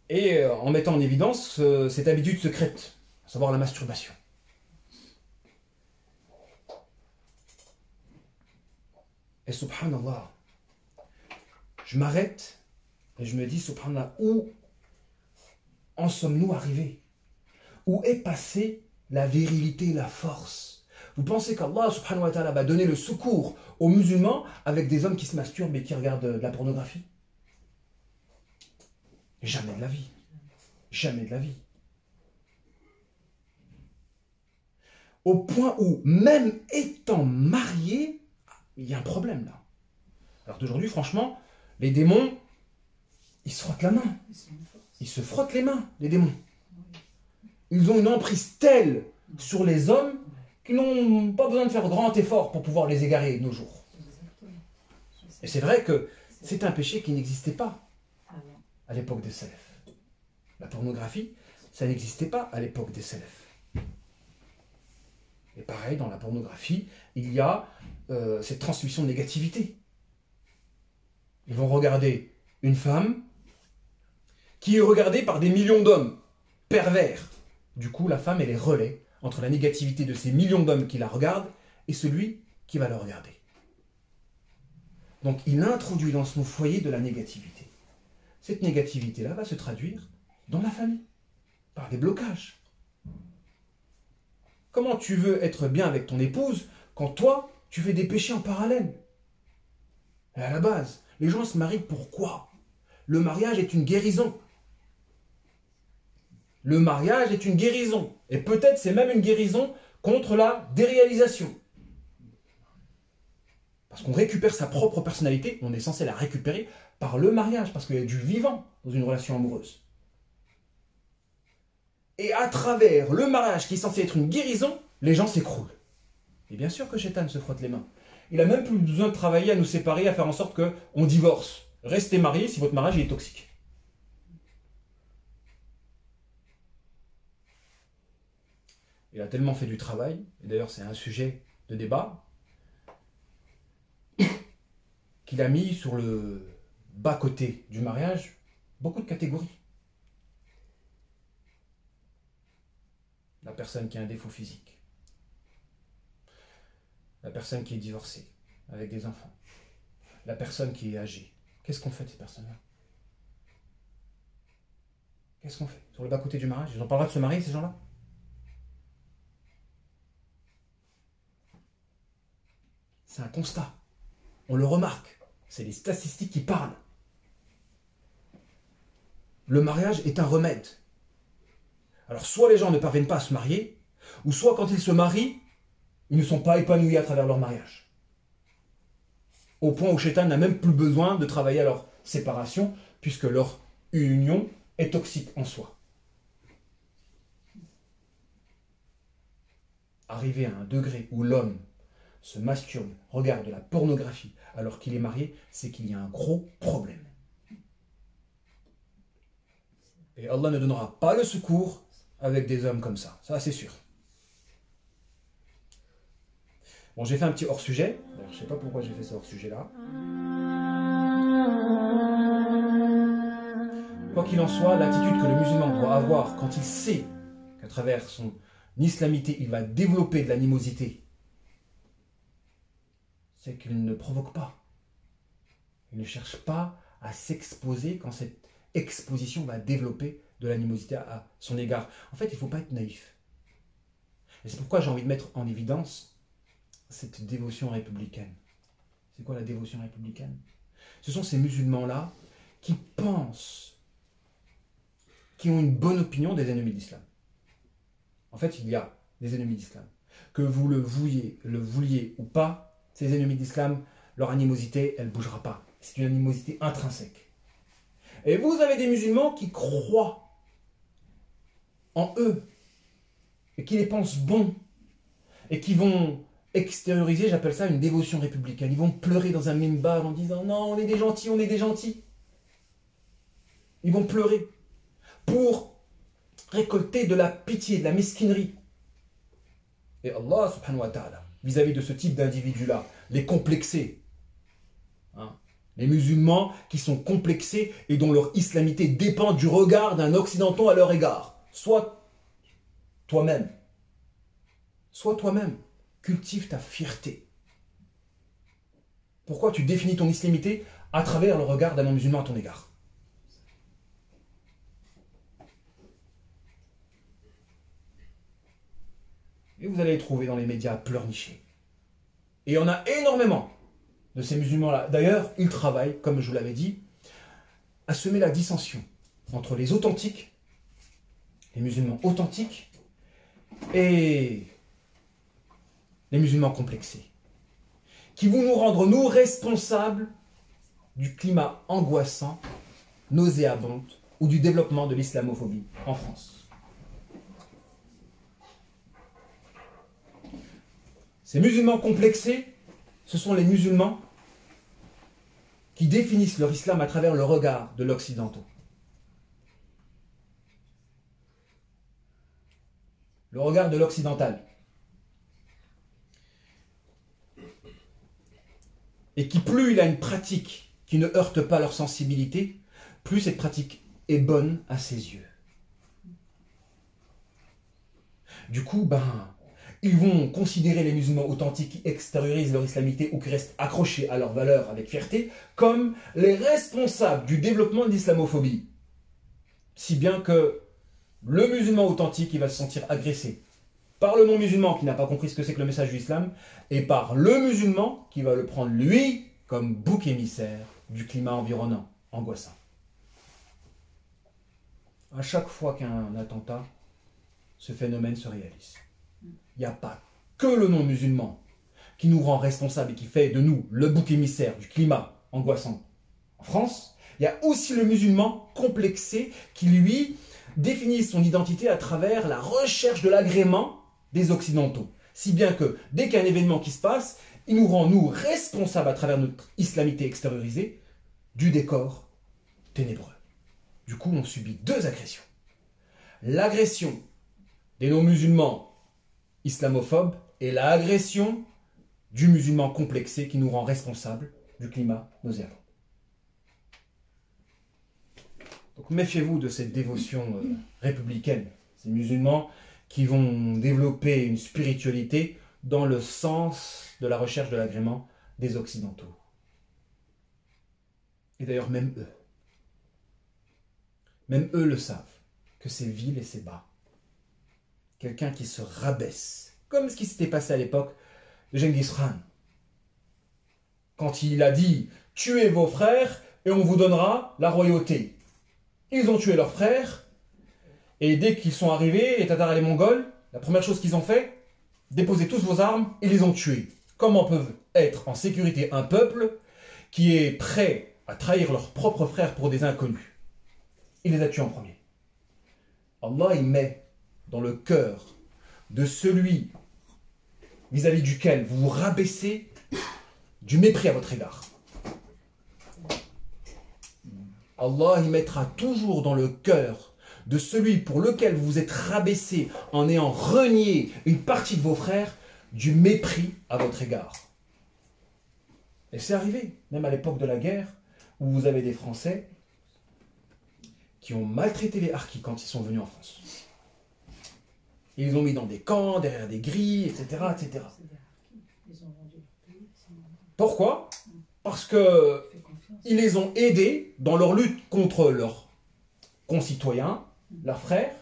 et en mettant en évidence cette habitude secrète, à savoir la masturbation. Et subhanallah, je m'arrête et je me dis, subhanallah, où en sommes-nous arrivés? Où est passée la virilité, la force? Vous pensez qu'Allah subhanahu wa ta'ala va donner le secours aux musulmans avec des hommes qui se masturbent et qui regardent de la pornographie? Jamais de la vie. Jamais de la vie. Au point où, même étant marié, il y a un problème là. Alors d'aujourd'hui, franchement, les démons, ils se frottent la main. Ils se frottent les mains, les démons. Ils ont une emprise telle sur les hommes qu'ils n'ont pas besoin de faire grand effort pour pouvoir les égarer de nos jours. Et c'est vrai que c'est un péché qui n'existait pas à l'époque des salafs. La pornographie, ça n'existait pas à l'époque des salafs. Et pareil, dans la pornographie, il y a cette transmission de négativité. Ils vont regarder une femme qui est regardée par des millions d'hommes pervers. Du coup, la femme, elle est relais entre la négativité de ces millions d'hommes qui la regardent et celui qui va la regarder. Donc, il introduit dans son foyer de la négativité. Cette négativité-là va se traduire dans la famille, par des blocages. Comment tu veux être bien avec ton épouse quand toi, tu fais des péchés en parallèle? Et à la base, les gens se marient pourquoi? Le mariage est une guérison. Le mariage est une guérison. Et peut-être c'est même une guérison contre la déréalisation. Parce qu'on récupère sa propre personnalité, on est censé la récupérer par le mariage, parce qu'il y a du vivant dans une relation amoureuse. Et à travers le mariage qui est censé être une guérison, les gens s'écroulent. Et bien sûr que Shaitan se frotte les mains. Il n'a même plus besoin de travailler à nous séparer, à faire en sorte qu'on divorce. Restez mariés si votre mariage est toxique. Il a tellement fait du travail, et d'ailleurs c'est un sujet de débat, qu'il a mis sur le bas-côté du mariage beaucoup de catégories. La personne qui a un défaut physique, la personne qui est divorcée, avec des enfants, la personne qui est âgée. Qu'est-ce qu'on fait de ces personnes-là? Qu'est-ce qu'on fait? Sur le bas-côté du mariage, ils n'ont pas le droit de se marier, ces gens-là? C'est un constat. On le remarque. C'est les statistiques qui parlent. Le mariage est un remède. Alors soit les gens ne parviennent pas à se marier, ou soit quand ils se marient, ils ne sont pas épanouis à travers leur mariage. Au point où Shaitan n'a même plus besoin de travailler à leur séparation, puisque leur union est toxique en soi. Arriver à un degré où l'homme se masturbe, regarde de la pornographie alors qu'il est marié, c'est qu'il y a un gros problème. Et Allah ne donnera pas le secours avec des hommes comme ça c'est sûr. Bon, j'ai fait un petit hors-sujet. Je ne sais pas pourquoi j'ai fait ce hors-sujet-là. Quoi qu'il en soit, l'attitude que le musulman doit avoir quand il sait qu'à travers son islamité, il va développer de l'animosité, c'est qu'il ne provoque pas. Il ne cherche pas à s'exposer quand cette exposition va développer de l'animosité à son égard. En fait, il ne faut pas être naïf. Et c'est pourquoi j'ai envie de mettre en évidence cette dévotion républicaine. C'est quoi la dévotion républicaine? Ce sont ces musulmans-là qui pensent, qui ont une bonne opinion des ennemis d'islam. En fait, il y a des ennemis d'islam. Que vous le vouliez ou pas, ces ennemis d'islam, leur animosité, elle ne bougera pas. C'est une animosité intrinsèque. Et vous avez des musulmans qui croient en eux et qui les pensent bons et qui vont extérioriser, j'appelle ça une dévotion républicaine. Ils vont pleurer dans un minbar en disant non, on est des gentils, on est des gentils. Ils vont pleurer pour récolter de la pitié, de la mesquinerie. Et Allah subhanahu wa ta'ala, vis-à-vis de ce type d'individus-là, les complexés, les musulmans qui sont complexés et dont leur islamité dépend du regard d'un occidental à leur égard. Soit toi-même, cultive ta fierté. Pourquoi tu définis ton islamité à travers le regard d'un non-musulman à ton égard? Et vous allez les trouver dans les médias pleurnichés. Et il y en a énormément de ces musulmans-là. D'ailleurs, ils travaillent, comme je vous l'avais dit, à semer la dissension entre les authentiques, les musulmans authentiques, et les musulmans complexés, qui vont nous rendre, nous, responsables du climat angoissant, nauséabond, ou du développement de l'islamophobie en France. Ces musulmans complexés, ce sont les musulmans qui définissent leur islam à travers le regard de l'occidental. Le regard de l'occidental. Et qui, plus il a une pratique qui ne heurte pas leur sensibilité, plus cette pratique est bonne à ses yeux. Du coup, ils vont considérer les musulmans authentiques qui extériorisent leur islamité ou qui restent accrochés à leurs valeurs avec fierté comme les responsables du développement de l'islamophobie. Si bien que le musulman authentique, il va se sentir agressé par le non-musulman qui n'a pas compris ce que c'est que le message de l'islam et par le musulman qui va le prendre, lui, comme bouc émissaire du climat environnant, angoissant. À chaque fois qu'un attentat, ce phénomène se réalise. Il n'y a pas que le non-musulman qui nous rend responsables et qui fait de nous le bouc émissaire du climat angoissant en France. Il y a aussi le musulman complexé qui, lui, définit son identité à travers la recherche de l'agrément des occidentaux. Si bien que, dès qu'il y a un événement qui se passe, il nous rend, nous, responsables à travers notre islamité extériorisée du décor ténébreux. Du coup, on subit deux agressions. L'agression des non-musulmans islamophobes et l'agression du musulman complexé qui nous rend responsables du climat nauséabond. Donc méfiez-vous de cette dévotion républicaine. Ces musulmans qui vont développer une spiritualité dans le sens de la recherche de l'agrément des occidentaux. Et d'ailleurs même eux le savent, que c'est vil et c'est bas. Quelqu'un qui se rabaisse, comme ce qui s'était passé à l'époque de Genghis Khan. Quand il a dit « Tuez vos frères et on vous donnera la royauté ». Ils ont tué leurs frères, et dès qu'ils sont arrivés, les Tatars et les Mongols, la première chose qu'ils ont fait, déposer tous vos armes et les ont tués. Comment peut être en sécurité un peuple qui est prêt à trahir leurs propres frères pour des inconnus? Il les a tués en premier. Allah, il met dans le cœur de celui vis-à-vis duquel vous vous rabaissez du mépris à votre égard. Allah y mettra toujours dans le cœur de celui pour lequel vous vous êtes rabaissé en ayant renié une partie de vos frères du mépris à votre égard. Et c'est arrivé, même à l'époque de la guerre, où vous avez des Français qui ont maltraité les harkis quand ils sont venus en France. Ils les ont mis dans des camps, derrière des grilles, etc. Pourquoi? Parce que ils les ont aidés dans leur lutte contre leurs concitoyens, leurs frères.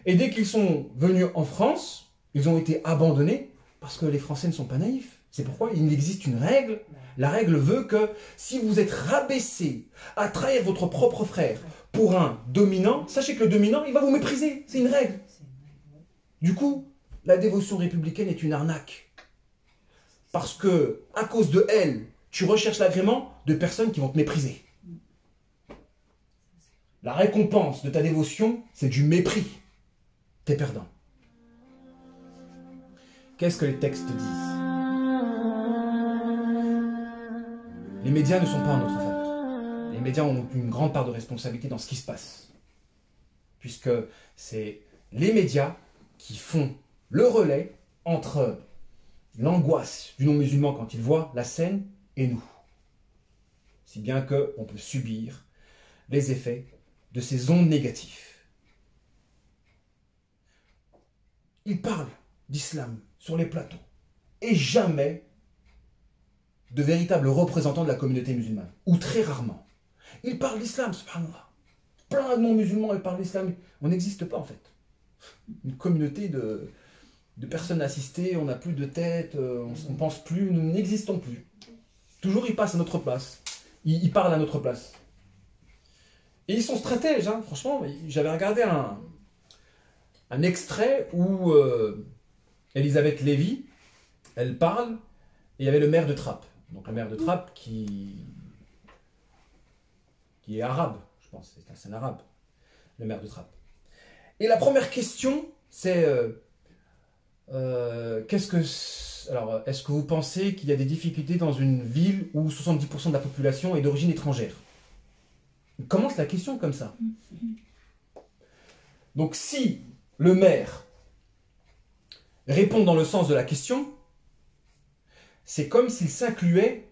Et dès qu'ils sont venus en France, ils ont été abandonnés parce que les Français ne sont pas naïfs. C'est pourquoi il existe une règle. La règle veut que si vous êtes rabaissé à trahir votre propre frère pour un dominant, sachez que le dominant, il va vous mépriser. C'est une règle. Du coup, la dévotion républicaine est une arnaque. Parce que, à cause de elle, tu recherches l'agrément de personnes qui vont te mépriser. La récompense de ta dévotion, c'est du mépris. T'es perdant. Qu'est-ce que les textes disent? Les médias ne sont pas en notre faveur. Les médias ont une grande part de responsabilité dans ce qui se passe. Puisque c'est les médias qui font le relais entre l'angoisse du non-musulman quand il voit la scène et nous. Si bien qu'on peut subir les effets de ces ondes négatives. Ils parlent d'islam sur les plateaux et jamais de véritables représentants de la communauté musulmane, ou très rarement. Ils parlent d'islam, subhanallah. Plein de non-musulmans ils parlent d'islam. On n'existe pas en fait. Une communauté de personnes assistées, on n'a plus de tête, on ne pense plus, nous n'existons plus. Toujours ils passent à notre place. Ils parlent à notre place. Et ils sont stratèges, hein. Franchement, j'avais regardé un extrait où Elisabeth Lévy, elle parle, et il y avait le maire de Trappes. Donc le maire de Trappes qui est arabe, je pense, c'est un arabe, le maire de Trappes. Et la première question, c'est est-ce que vous pensez qu'il y a des difficultés dans une ville où 70% de la population est d'origine étrangère? Il commence la question comme ça. Donc si le maire répond dans le sens de la question, c'est comme s'il s'incluait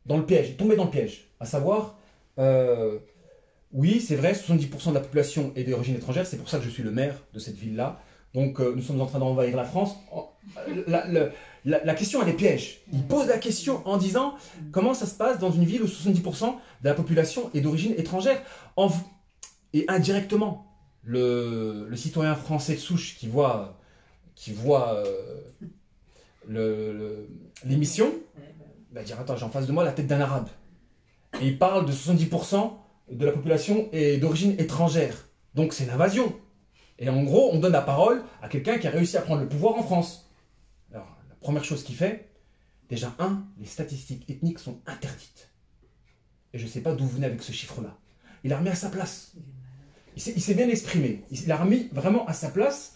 dans le piège, il tombait dans le piège. À savoir, oui, c'est vrai, 70% de la population est d'origine étrangère, c'est pour ça que je suis le maire de cette ville-là. Donc nous sommes en train d'envahir la France. La question, elle est piège. Il pose la question en disant comment ça se passe dans une ville où 70% de la population est d'origine étrangère. Et indirectement, le citoyen français de souche qui voit l'émission va dire attends, j'ai en face de moi la tête d'un arabe. Et il parle de 70% de la population est d'origine étrangère. Donc c'est l'invasion. Et en gros, on donne la parole à quelqu'un qui a réussi à prendre le pouvoir en France. Alors, la première chose qu'il fait, déjà, les statistiques ethniques sont interdites. Et je ne sais pas d'où vous venez avec ce chiffre-là. Il a remis à sa place. Il s'est bien exprimé. Il l'a remis vraiment à sa place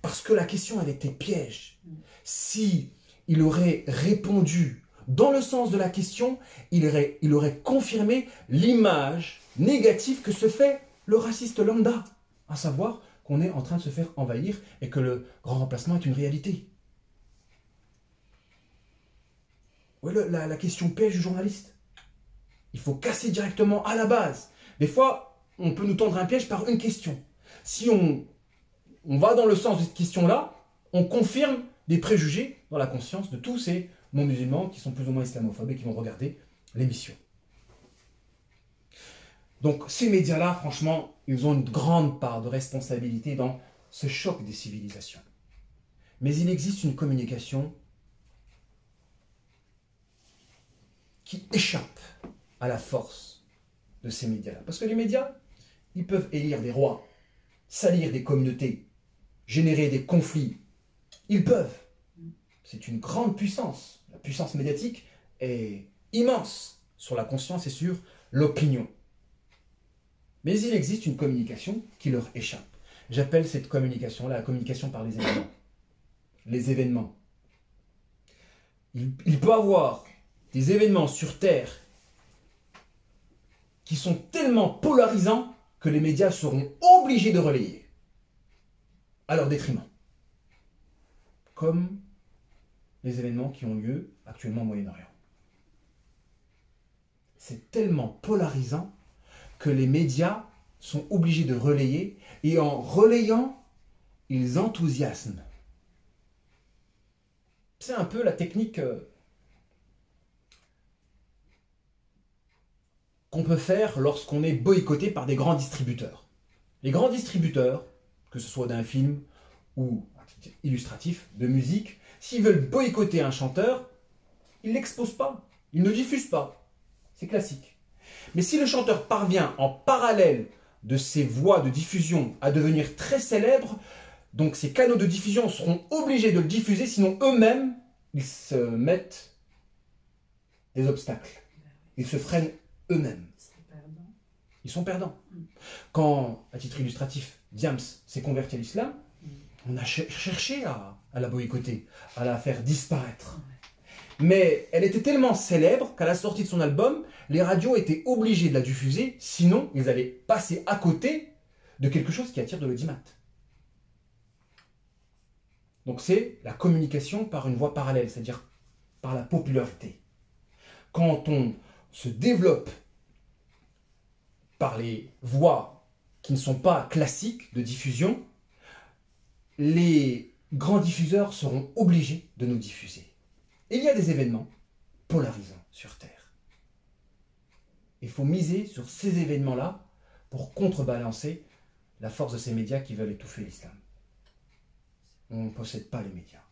parce que la question, elle était piège. Si il aurait répondu dans le sens de la question, il aurait confirmé l'image négative que se fait le raciste lambda. À savoir qu'on est en train de se faire envahir et que le grand remplacement est une réalité. Oui, la question piège du journaliste. Il faut casser directement à la base. Des fois, on peut nous tendre un piège par une question. Si on va dans le sens de cette question-là, on confirme des préjugés dans la conscience de tous ces non-musulmans qui sont plus ou moins islamophobes et qui vont regarder l'émission. Donc ces médias-là, franchement, ils ont une grande part de responsabilité dans ce choc des civilisations. Mais il existe une communication qui échappe à la force de ces médias-là. Parce que les médias, ils peuvent élire des rois, salir des communautés, générer des conflits. Ils peuvent. C'est une grande puissance. La puissance médiatique est immense sur la conscience et sur l'opinion. Mais il existe une communication qui leur échappe. J'appelle cette communication-là la communication par les événements. Les événements. Il peut y avoir des événements sur Terre qui sont tellement polarisants que les médias seront obligés de relayer à leur détriment. Comme les événements qui ont lieu actuellement au Moyen-Orient. C'est tellement polarisant que les médias sont obligés de relayer, et en relayant, ils enthousiasment. C'est un peu la technique qu'on peut faire lorsqu'on est boycotté par des grands distributeurs. Les grands distributeurs, que ce soit d'un film ou illustratif, de musique, s'ils veulent boycotter un chanteur, ils ne l'exposent pas, ils ne diffusent pas. C'est classique. Mais si le chanteur parvient en parallèle de ses voies de diffusion à devenir très célèbre, donc ces canaux de diffusion seront obligés de le diffuser, sinon eux-mêmes, ils se mettent des obstacles. Ils se freinent eux-mêmes. Ils sont perdants. Quand, à titre illustratif, Diams s'est converti à l'islam, on a cherché à la boycotter, à la faire disparaître. Mais elle était tellement célèbre qu'à la sortie de son album, les radios étaient obligées de la diffuser, sinon ils allaient passer à côté de quelque chose qui attire de l'audimat. Donc c'est la communication par une voie parallèle, c'est-à-dire par la popularité. Quand on se développe par les voies qui ne sont pas classiques de diffusion, les grands diffuseurs seront obligés de nous diffuser. Et il y a des événements polarisants sur Terre. Il faut miser sur ces événements-là pour contrebalancer la force de ces médias qui veulent étouffer l'islam. On ne possède pas les médias.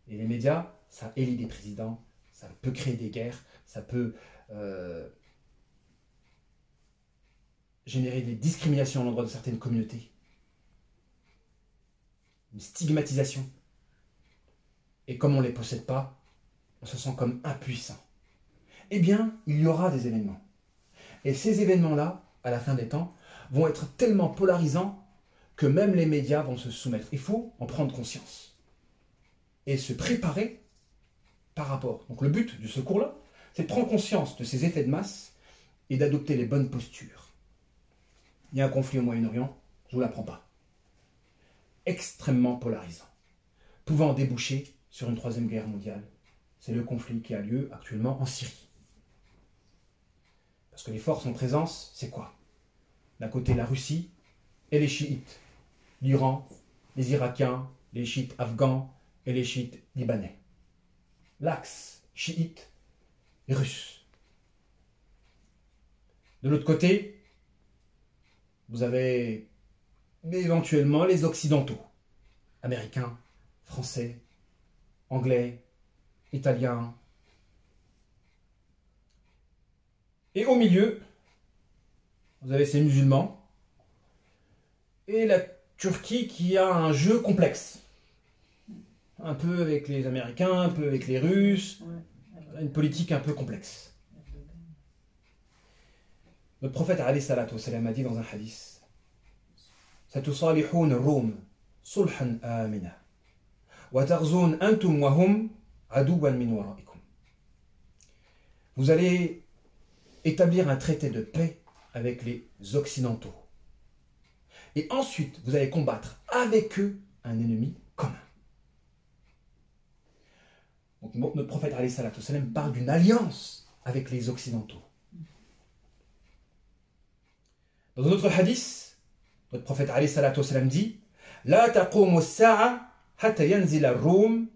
Et les médias, ça élit des présidents, ça peut créer des guerres, ça peut générer des discriminations à l'endroit de certaines communautés, une stigmatisation. Et comme on ne les possède pas, on se sent comme impuissant. Eh bien, il y aura des événements. Et ces événements-là, à la fin des temps, vont être tellement polarisants que même les médias vont se soumettre. Il faut en prendre conscience et se préparer par rapport. Donc le but de ce cours-là, c'est de prendre conscience de ces effets de masse et d'adopter les bonnes postures. Il y a un conflit au Moyen-Orient, je ne vous l'apprends pas. Extrêmement polarisant, pouvant déboucher sur une troisième guerre mondiale. C'est le conflit qui a lieu actuellement en Syrie. Parce que les forces en présence, c'est quoi? D'un côté, la Russie et les chiites. L'Iran, les Irakiens, les chiites afghans et les chiites libanais. L'axe chiite et russe. De l'autre côté, vous avez éventuellement les occidentaux. Américains, français, anglais, italiens. Et au milieu, vous avez ces musulmans et la Turquie qui a un jeu complexe. Un peu avec les Américains, un peu avec les Russes, une politique un peu complexe. Le prophète alayhi salatu wassalam a dit dans un hadith: Satusalihoun Rum, sulhan amina, wa tarzoun antum wa hum adouwan min waraikum. Vous allez établir un traité de paix avec les Occidentaux. Et ensuite, vous allez combattre avec eux un ennemi commun. Donc, notre prophète alayhi salatu wassalam parle d'une alliance avec les Occidentaux. Dans un autre hadith, notre prophète alayhi salatu wassalam dit: La taqumu as-sa'a hatta yanzil ar-rum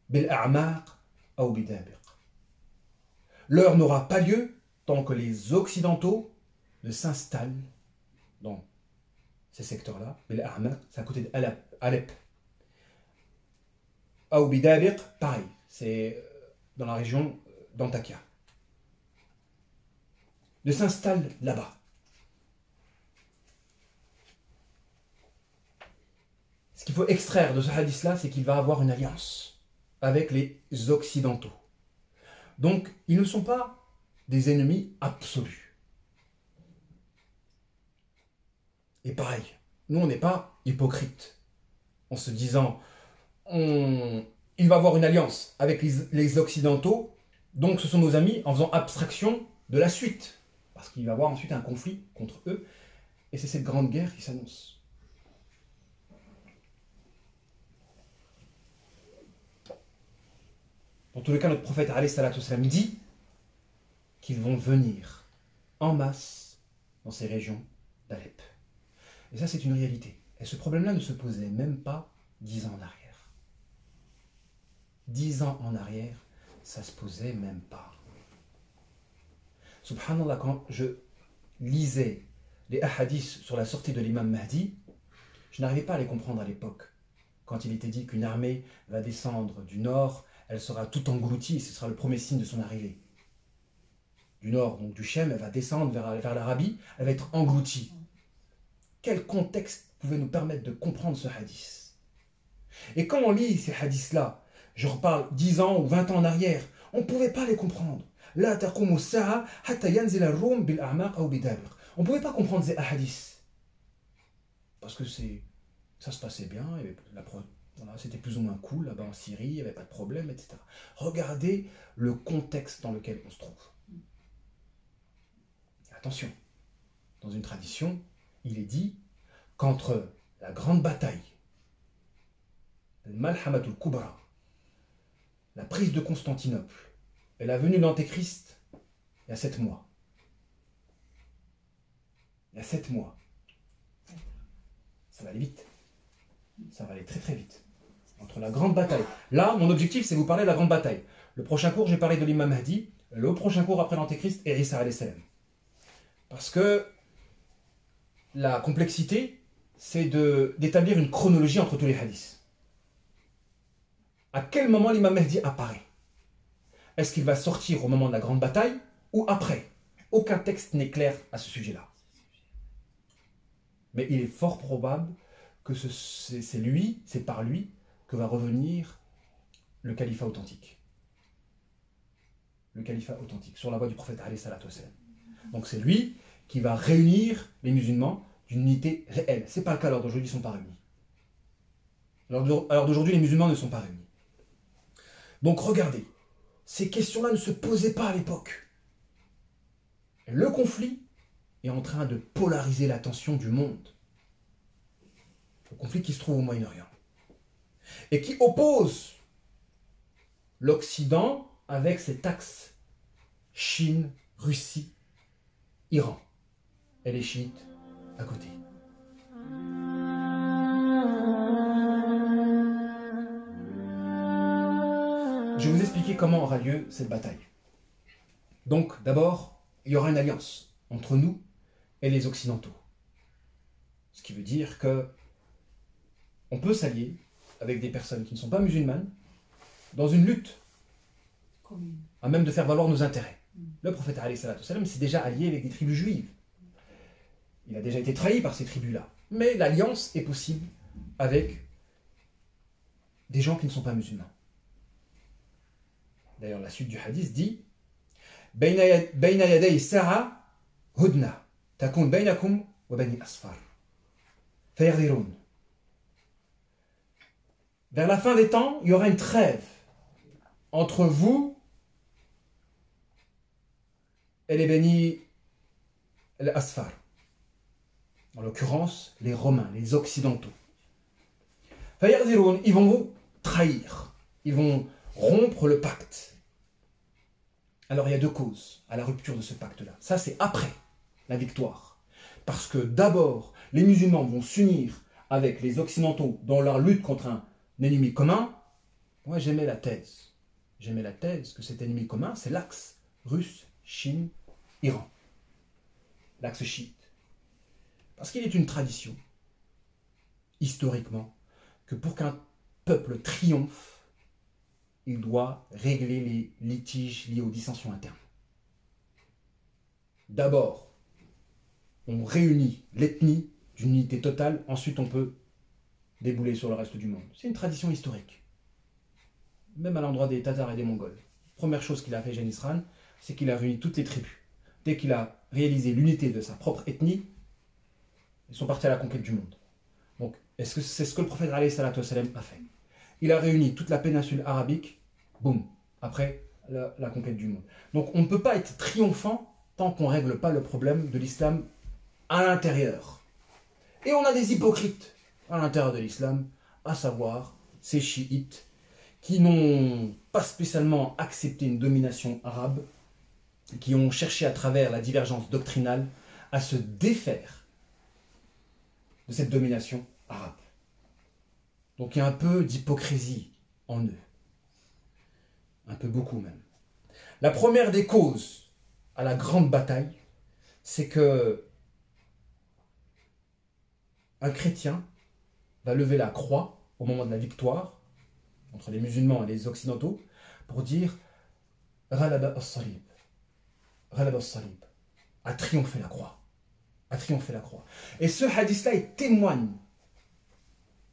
bil a'maq aw bidabiq. L'heure n'aura pas lieu tant que les Occidentaux ne s'installent dans ces secteurs-là. Bil a'maq, c'est à côté d'Alep. Aw bidabiq, pareil, c'est dans la région d'Antakya. Ne s'installe là-bas. Ce qu'il faut extraire de ce hadith-là, c'est qu'il va avoir une alliance avec les Occidentaux. Donc, ils ne sont pas des ennemis absolus. Et pareil, nous, on n'est pas hypocrites en se disant il va avoir une alliance avec les Occidentaux, donc ce sont nos amis, en faisant abstraction de la suite. Parce qu'il va y avoir ensuite un conflit contre eux, et c'est cette grande guerre qui s'annonce. Dans tous les cas, notre prophète alayhi salatu wassalam dit qu'ils vont venir en masse dans ces régions d'Alep. Et ça, c'est une réalité. Et ce problème-là ne se posait même pas 10 ans en arrière. 10 ans en arrière, ça se posait même pas. Subhanallah, quand je lisais les hadiths sur la sortie de l'imam Mahdi, je n'arrivais pas à les comprendre à l'époque. Quand il était dit qu'une armée va descendre du nord, elle sera tout engloutie, et ce sera le premier signe de son arrivée. Du nord, donc du Shem, elle va descendre vers l'Arabie, elle va être engloutie. Quel contexte pouvait nous permettre de comprendre ce hadith? Et quand on lit ces hadiths-là, je reparle 10 ans ou 20 ans en arrière, on ne pouvait pas les comprendre. On ne pouvait pas comprendre ces hadiths. Parce que ça se passait bien, voilà, c'était plus ou moins cool là-bas en Syrie, il n'y avait pas de problème, etc. Regardez le contexte dans lequel on se trouve. Attention, dans une tradition, il est dit qu'entre la grande bataille, le Malhamatul Kubra, la prise de Constantinople et la venue de l'Antéchrist, il y a 7 mois. Il y a 7 mois. Ça va aller vite. Ça va aller très très vite. Entre la grande bataille. Là, mon objectif, c'est de vous parler de la grande bataille. Le prochain cours, j'ai parlé de l'imam Mahdi. Le prochain cours après l'Antéchrist et Isa alayhi salam. Parce que la complexité, c'est d'établir une chronologie entre tous les hadiths. À quel moment l'imam Mahdi apparaît? Est-ce qu'il va sortir au moment de la grande bataille ou après? Aucun texte n'est clair à ce sujet-là. Mais il est fort probable que c'est par lui que va revenir le califat authentique. Le califat authentique, sur la voie du prophète alayhi salatu wassalam. Donc c'est lui qui va réunir les musulmans d'une unité réelle. Ce n'est pas le cas à l'heure d'aujourd'hui, ils ne sont pas réunis. À l'heure d'aujourd'hui, les musulmans ne sont pas réunis. Donc regardez, ces questions-là ne se posaient pas à l'époque. Le conflit est en train de polariser l'attention du monde. Le conflit qui se trouve au Moyen-Orient. Et qui oppose l'Occident avec cet axe Chine, Russie, Iran. Et les chiites à côté. Je vais vous expliquer comment aura lieu cette bataille. Donc, d'abord, il y aura une alliance entre nous et les Occidentaux. Ce qui veut dire que on peut s'allier avec des personnes qui ne sont pas musulmanes dans une lutte à même de faire valoir nos intérêts. Le prophète alayhi salatu wassalam s'est déjà allié avec des tribus juives. Il a déjà été trahi par ces tribus-là. Mais l'alliance est possible avec des gens qui ne sont pas musulmans. D'ailleurs, la suite du hadith dit Bayna yaday sa'a hudna takun baynakum wa bani asfar. Fayardirun. Vers la fin des temps, il y aura une trêve entre vous et les Bani al-Asfar. En l'occurrence, les Romains, les Occidentaux. Fayardirun, ils vont vous trahir. Ils vont rompre le pacte. Alors il y a 2 causes à la rupture de ce pacte-là. Ça, c'est après la victoire. Parce que d'abord, les musulmans vont s'unir avec les Occidentaux dans leur lutte contre un ennemi commun. Moi, j'aimais la thèse. J'aimais la thèse que cet ennemi commun, c'est l'axe russe, Chine, Iran. L'axe chiite. Parce qu'il est une tradition, historiquement, que pour qu'un peuple triomphe, il doit régler les litiges liés aux dissensions internes. D'abord, on réunit l'ethnie d'une unité totale, ensuite on peut débouler sur le reste du monde. C'est une tradition historique. Même à l'endroit des Tatars et des Mongols. Première chose qu'il a fait, Gengis Khan, c'est qu'il a réuni toutes les tribus. Dès qu'il a réalisé l'unité de sa propre ethnie, ils sont partis à la conquête du monde. Donc, est-ce que c'est ce que le prophète alayhi salatu wassalam a fait? Il a réuni toute la péninsule arabique, boum, après la conquête du monde. Donc on ne peut pas être triomphant tant qu'on ne règle pas le problème de l'islam à l'intérieur. Et on a des hypocrites à l'intérieur de l'islam, à savoir ces chiites qui n'ont pas spécialement accepté une domination arabe, qui ont cherché à travers la divergence doctrinale à se défaire de cette domination arabe. Donc il y a un peu d'hypocrisie en eux. Un peu beaucoup même. La première des causes à la grande bataille, c'est que un chrétien va lever la croix au moment de la victoire entre les musulmans et les occidentaux pour dire Ghalaba as-salib, Ghalaba as-salib, a triomphé la croix, a triomphé la croix. Et ce hadith-là, il témoigne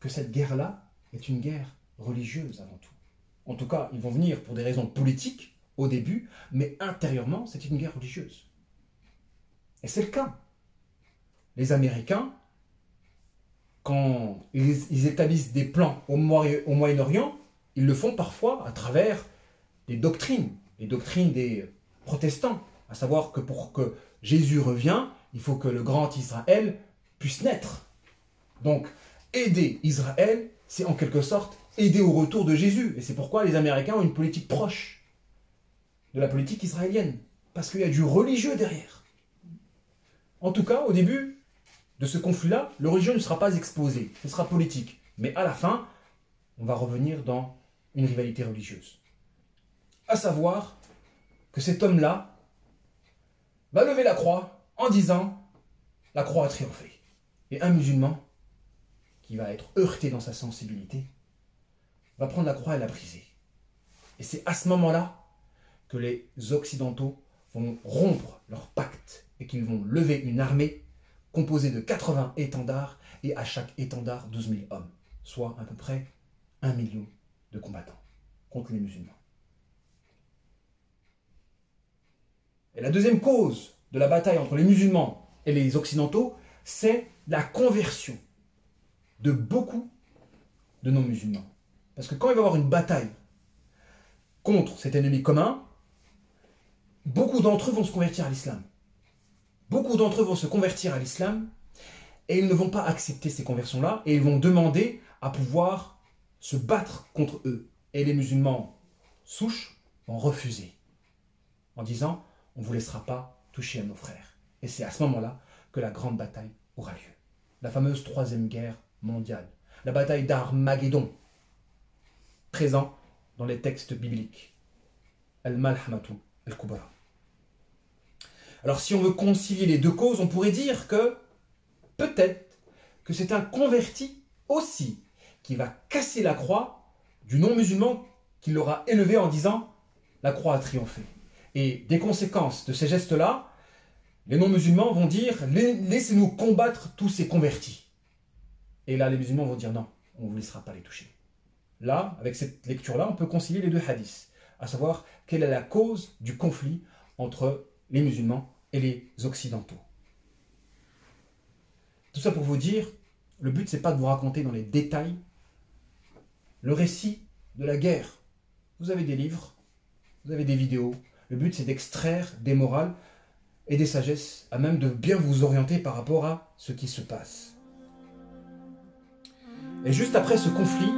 que cette guerre-là est une guerre religieuse avant tout. En tout cas, ils vont venir pour des raisons politiques au début, mais intérieurement, c'est une guerre religieuse. Et c'est le cas. Les Américains, quand ils établissent des plans au Moyen-Orient, ils le font parfois à travers les doctrines des protestants, à savoir que pour que Jésus revienne, il faut que le grand Israël puisse naître. Donc, aider Israël, c'est en quelque sorte aider au retour de Jésus. Et c'est pourquoi les Américains ont une politique proche de la politique israélienne. Parce qu'il y a du religieux derrière. En tout cas, au début de ce conflit-là, le religieux ne sera pas exposé. Ce sera politique. Mais à la fin, on va revenir dans une rivalité religieuse. À savoir que cet homme-là va lever la croix en disant « La croix a triomphé ». Et un musulman qui va être heurté dans sa sensibilité va prendre la croix et la briser. Et c'est à ce moment-là que les Occidentaux vont rompre leur pacte et qu'ils vont lever une armée composée de 80 étendards et à chaque étendard 12 000 hommes, soit à peu près 1 million de combattants contre les musulmans. Et la deuxième cause de la bataille entre les musulmans et les occidentaux, c'est la conversion de beaucoup de non-musulmans. Parce que quand il va y avoir une bataille contre cet ennemi commun, beaucoup d'entre eux vont se convertir à l'islam. Beaucoup d'entre eux vont se convertir à l'islam et ils ne vont pas accepter ces conversions-là et ils vont demander à pouvoir se battre contre eux. Et les musulmans souches vont refuser en disant « on ne vous laissera pas toucher à nos frères ». Et c'est à ce moment-là que la grande bataille aura lieu. La fameuse troisième guerre mondiale, la bataille d'Armageddon, présent dans les textes bibliques. Al-Malhamatu al-Kubra. Alors si on veut concilier les deux causes, on pourrait dire que peut-être que c'est un converti aussi qui va casser la croix du non-musulman qui l'aura élevé en disant « la croix a triomphé ». Et des conséquences de ces gestes-là, les non-musulmans vont dire « laissez-nous combattre tous ces convertis ». Et là, les musulmans vont dire « non, on ne vous laissera pas les toucher ». Là, avec cette lecture-là, on peut concilier les deux hadiths, à savoir quelle est la cause du conflit entre les musulmans et les occidentaux. Tout ça pour vous dire, le but c'est pas de vous raconter dans les détails le récit de la guerre. Vous avez des livres, vous avez des vidéos, le but c'est d'extraire des morales et des sagesses à même de bien vous orienter par rapport à ce qui se passe. Et juste après ce conflit,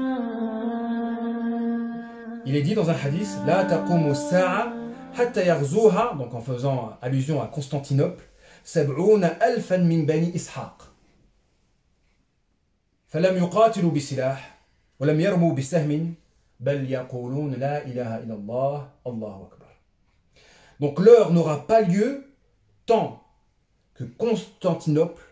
il est dit dans un hadith La taqumu sa'a hatta yaghzuha, donc en faisant allusion à Constantinople, sab'una alfan min bani Ishaq. Falam yuqatilu bisilah, wa lam yarmu bisahmin, bal yaqulun la ilaha illallah, Allahu akbar. Donc l'heure n'aura pas lieu tant que Constantinople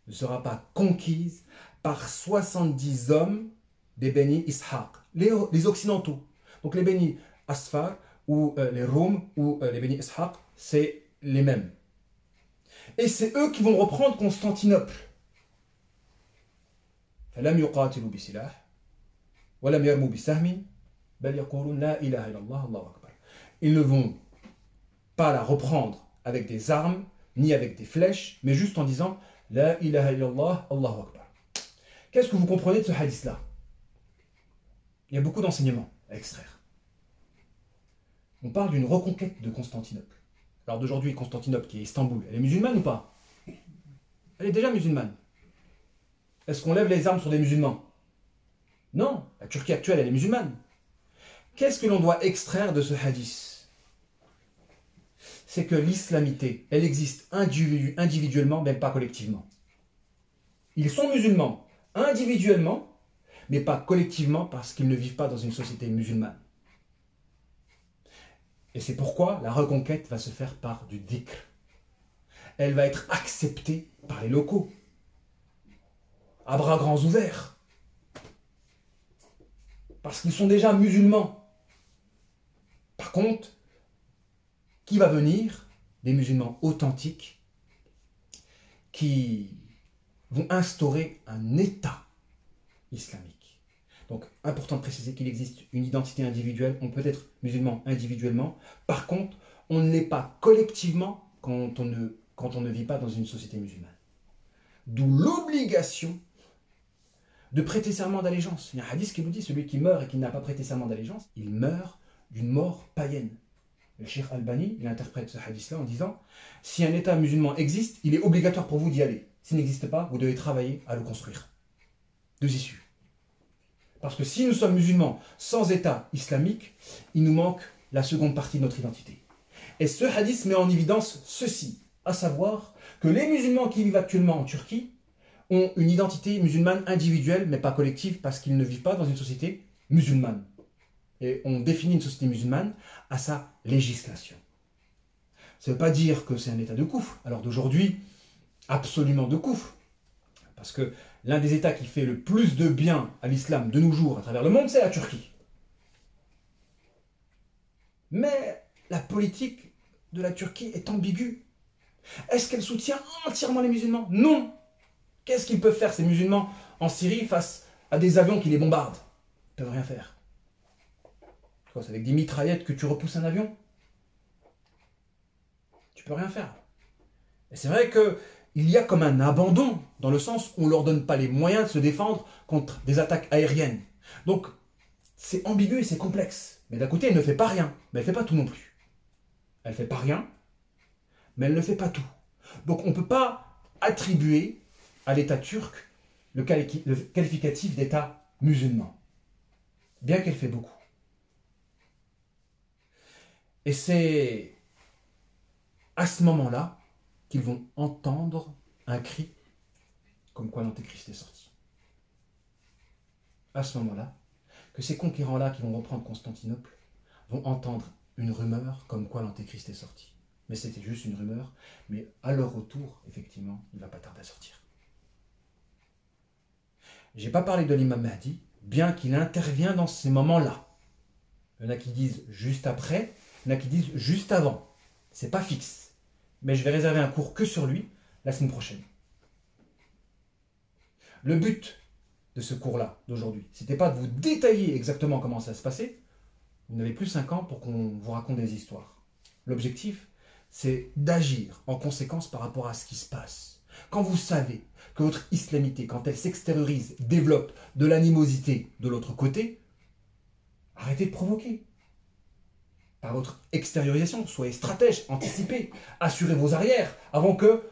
ne sera pas conquise par 70 hommes des Bani Ishaq, les occidentaux. Donc les Bani Asfar ou les Roms ou les Bani Ishaq, c'est les mêmes. Et c'est eux qui vont reprendre Constantinople. فلم يقاتلوا بسلاح ولم يرموا بسهم بل يقولون لا إله إلا الله الله أكبر. Ils ne vont pas la reprendre avec des armes ni avec des flèches, mais juste en disant La ilaha illallah, Allahu Akbar. Qu'est-ce que vous comprenez de ce hadith-là? Il y a beaucoup d'enseignements à extraire. On parle d'une reconquête de Constantinople. Alors d'aujourd'hui, Constantinople, qui est Istanbul, elle est musulmane ou pas? Elle est déjà musulmane. Est-ce qu'on lève les armes sur des musulmans? Non, la Turquie actuelle, elle est musulmane. Qu'est-ce que l'on doit extraire de ce hadith? C'est que l'islamité, elle existe individuellement, même pas collectivement. Ils sont musulmans individuellement, mais pas collectivement parce qu'ils ne vivent pas dans une société musulmane. Et c'est pourquoi la reconquête va se faire par du dhikr. Elle va être acceptée par les locaux, à bras grands ouverts, parce qu'ils sont déjà musulmans. Par contre, qui va venir? Des musulmans authentiques qui vont instaurer un État islamique. Donc, important de préciser qu'il existe une identité individuelle. On peut être musulman individuellement. Par contre, on ne l'est pas collectivement quand on ne vit pas dans une société musulmane. D'où l'obligation de prêter serment d'allégeance. Il y a un hadith qui nous dit, celui qui meurt et qui n'a pas prêté serment d'allégeance, il meurt d'une mort païenne. Le Cheikh Albani, il interprète ce hadith-là en disant, si un État musulman existe, il est obligatoire pour vous d'y aller. S'il n'existe pas, vous devez travailler à le construire. Deux issues. Parce que si nous sommes musulmans sans État islamique, il nous manque la seconde partie de notre identité. Et ce hadith met en évidence ceci, à savoir que les musulmans qui vivent actuellement en Turquie ont une identité musulmane individuelle, mais pas collective, parce qu'ils ne vivent pas dans une société musulmane. Et on définit une société musulmane à sa législation. Ça ne veut pas dire que c'est un état de koufr. Alors d'aujourd'hui, absolument de koufr. Parce que l'un des États qui fait le plus de bien à l'islam de nos jours à travers le monde, c'est la Turquie. Mais la politique de la Turquie est ambiguë. Est-ce qu'elle soutient entièrement les musulmans? Non. Qu'est-ce qu'ils peuvent faire, ces musulmans, en Syrie, face à des avions qui les bombardent? Ils ne peuvent rien faire. C'est avec des mitraillettes que tu repousses un avion? Tu peux rien faire. Et c'est vrai qu'il y a comme un abandon, dans le sens où on ne leur donne pas les moyens de se défendre contre des attaques aériennes. Donc, c'est ambigu et c'est complexe. Mais d'un côté, elle ne fait pas rien, mais elle ne fait pas tout non plus. Elle ne fait pas rien, mais elle ne fait pas tout. Donc, on ne peut pas attribuer à l'État turc le qualificatif d'État musulman, bien qu'elle fait beaucoup. Et c'est à ce moment-là qu'ils vont entendre un cri comme quoi l'Antéchrist est sorti. À ce moment-là, que ces conquérants-là qui vont reprendre Constantinople vont entendre une rumeur comme quoi l'Antéchrist est sorti. Mais c'était juste une rumeur, mais à leur retour, effectivement, il ne va pas tarder à sortir. Je n'ai pas parlé de l'imam Mahdi, bien qu'il intervient dans ces moments-là. Il y en a qui disent juste après, il y en a qui disent juste avant. C'est pas fixe. Mais je vais réserver un cours que sur lui la semaine prochaine. Le but de ce cours-là, d'aujourd'hui, c'était pas de vous détailler exactement comment ça se passait. Vous n'avez plus 5 ans pour qu'on vous raconte des histoires. L'objectif, c'est d'agir en conséquence par rapport à ce qui se passe. Quand vous savez que votre islamité, quand elle s'extériorise, développe de l'animosité de l'autre côté, arrêtez de provoquer. Par votre extériorisation, soyez stratège, anticipez, assurez vos arrières avant que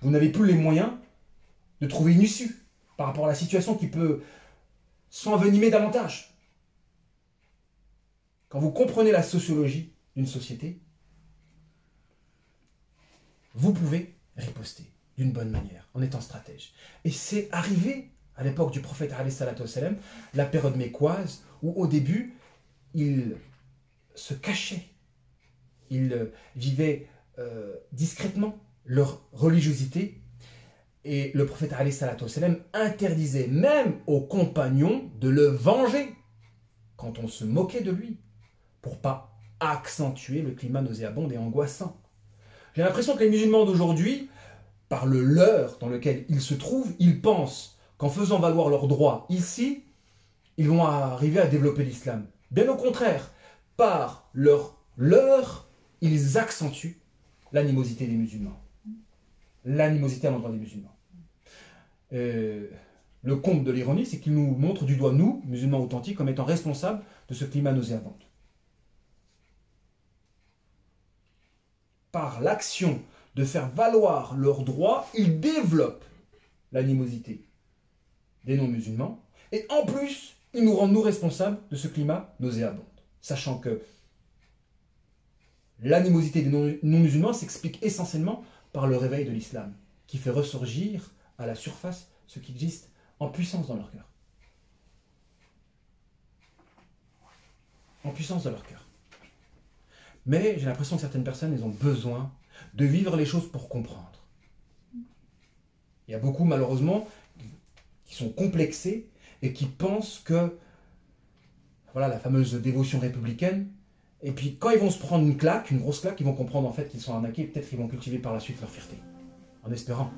vous n'avez plus les moyens de trouver une issue par rapport à la situation qui peut s'envenimer davantage. Quand vous comprenez la sociologie d'une société, vous pouvez riposter d'une bonne manière, en étant stratège. Et c'est arrivé à l'époque du prophète alayhi salatu wassalam, la période mécoise, où au début, il se cachaient, ils vivaient discrètement leur religiosité, et le prophète alayhi salatu wassalam interdisait même aux compagnons de le venger quand on se moquait de lui, pour pas accentuer le climat nauséabond et angoissant. J'ai l'impression que les musulmans d'aujourd'hui, par le leurre dans lequel ils se trouvent, ils pensent qu'en faisant valoir leurs droits ici, ils vont arriver à développer l'islam. Bien au contraire, par leur leurre, ils accentuent l'animosité des musulmans. L'animosité à l'endroit des musulmans. Le comble de l'ironie, c'est qu'ils nous montrent du doigt, nous, musulmans authentiques, comme étant responsables de ce climat nauséabond. Par l'action de faire valoir leurs droits, ils développent l'animosité des non-musulmans, et en plus, ils nous rendent nous responsables de ce climat nauséabond. Sachant que l'animosité des non-musulmans s'explique essentiellement par le réveil de l'islam, qui fait ressurgir à la surface ce qui existe en puissance dans leur cœur. En puissance dans leur cœur. Mais j'ai l'impression que certaines personnes, elles ont besoin de vivre les choses pour comprendre. Il y a beaucoup, malheureusement, qui sont complexés et qui pensent que, voilà, la fameuse dévotion républicaine, et puis quand ils vont se prendre une claque, une grosse claque, ils vont comprendre en fait qu'ils sont arnaqués et peut-être qu'ils vont cultiver par la suite leur fierté. En espérant.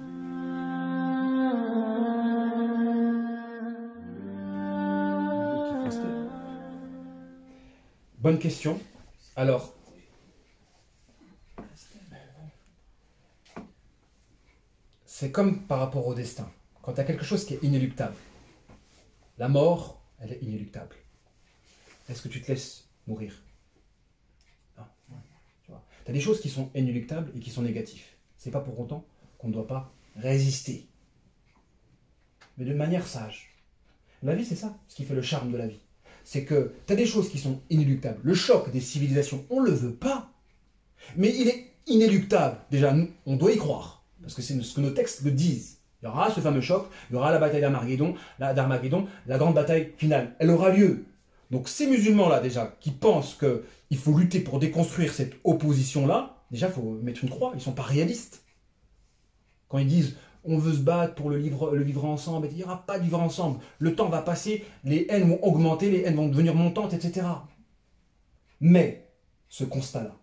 Bonne question. Alors, c'est comme par rapport au destin. Quand tu as quelque chose qui est inéluctable, la mort, elle est inéluctable. Est-ce que tu te laisses mourir? Non. Tu as des choses qui sont inéluctables et qui sont négatives. C'est pas pour autant qu'on ne doit pas résister. Mais de manière sage. La vie, c'est ça, ce qui fait le charme de la vie. C'est que tu as des choses qui sont inéluctables. Le choc des civilisations, on ne le veut pas. Mais il est inéluctable. Déjà, nous, on doit y croire. Parce que c'est ce que nos textes le disent. Il y aura ce fameux choc, il y aura la bataille d'Armageddon, la grande bataille finale. Elle aura lieu. Donc ces musulmans-là, déjà, qui pensent qu'il faut lutter pour déconstruire cette opposition-là, déjà, il faut mettre une croix. Ils ne sont pas réalistes. Quand ils disent on veut se battre pour le vivre ensemble, il n'y aura pas de vivre ensemble. Le temps va passer, les haines vont augmenter, les haines vont devenir montantes, etc. Mais, ce constat-là,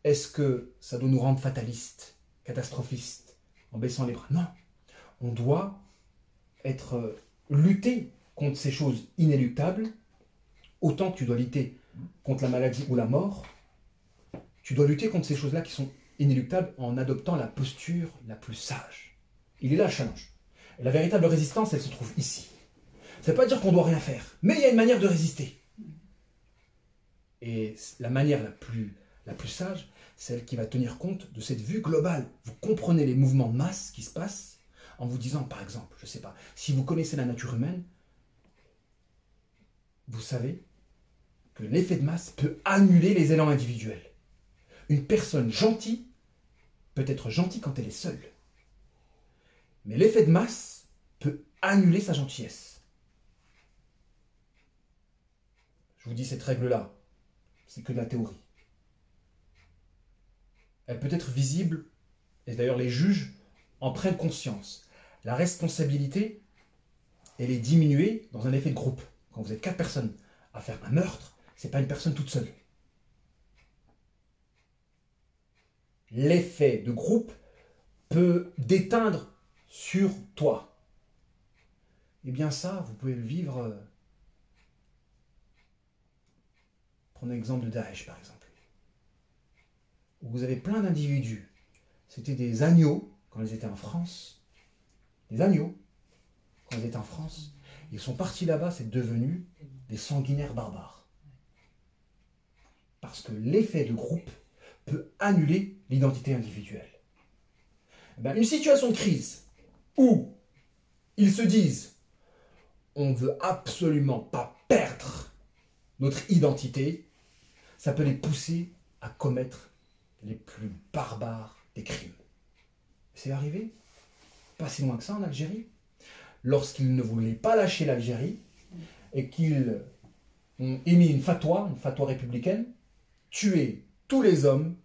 est-ce que ça doit nous rendre fatalistes, catastrophistes, en baissant les bras? Non. On doit lutter contre ces choses inéluctables, autant que tu dois lutter contre la maladie ou la mort. Tu dois lutter contre ces choses-là qui sont inéluctables en adoptant la posture la plus sage. Il est là le challenge. Et la véritable résistance, elle se trouve ici. Ça ne veut pas dire qu'on ne doit rien faire, mais il y a une manière de résister. Et la manière la plus sage, c'est celle qui va tenir compte de cette vue globale. Vous comprenez les mouvements de masse qui se passent en vous disant, par exemple, je ne sais pas, si vous connaissez la nature humaine, vous savez que l'effet de masse peut annuler les élans individuels. Une personne gentille peut être gentille quand elle est seule. Mais l'effet de masse peut annuler sa gentillesse. Je vous dis cette règle-là, c'est que de la théorie. Elle peut être visible, et d'ailleurs les juges en prennent conscience. La responsabilité, elle est diminuée dans un effet de groupe. Quand vous êtes 4 personnes à faire un meurtre, ce n'est pas une personne toute seule. L'effet de groupe peut déteindre sur toi. Eh bien ça, vous pouvez le vivre. Prenez l'exemple de Daesh, par exemple. Où vous avez plein d'individus. C'était des agneaux, quand ils étaient en France. Des agneaux, quand ils étaient en France. Ils sont partis là-bas, c'est devenu des sanguinaires barbares. Parce que l'effet de groupe peut annuler l'identité individuelle. Une situation de crise où ils se disent on ne veut absolument pas perdre notre identité, ça peut les pousser à commettre les plus barbares des crimes. C'est arrivé, pas si loin que ça en Algérie, lorsqu'ils ne voulaient pas lâcher l'Algérie et qu'ils ont émis une fatwa républicaine, tuer tous les hommes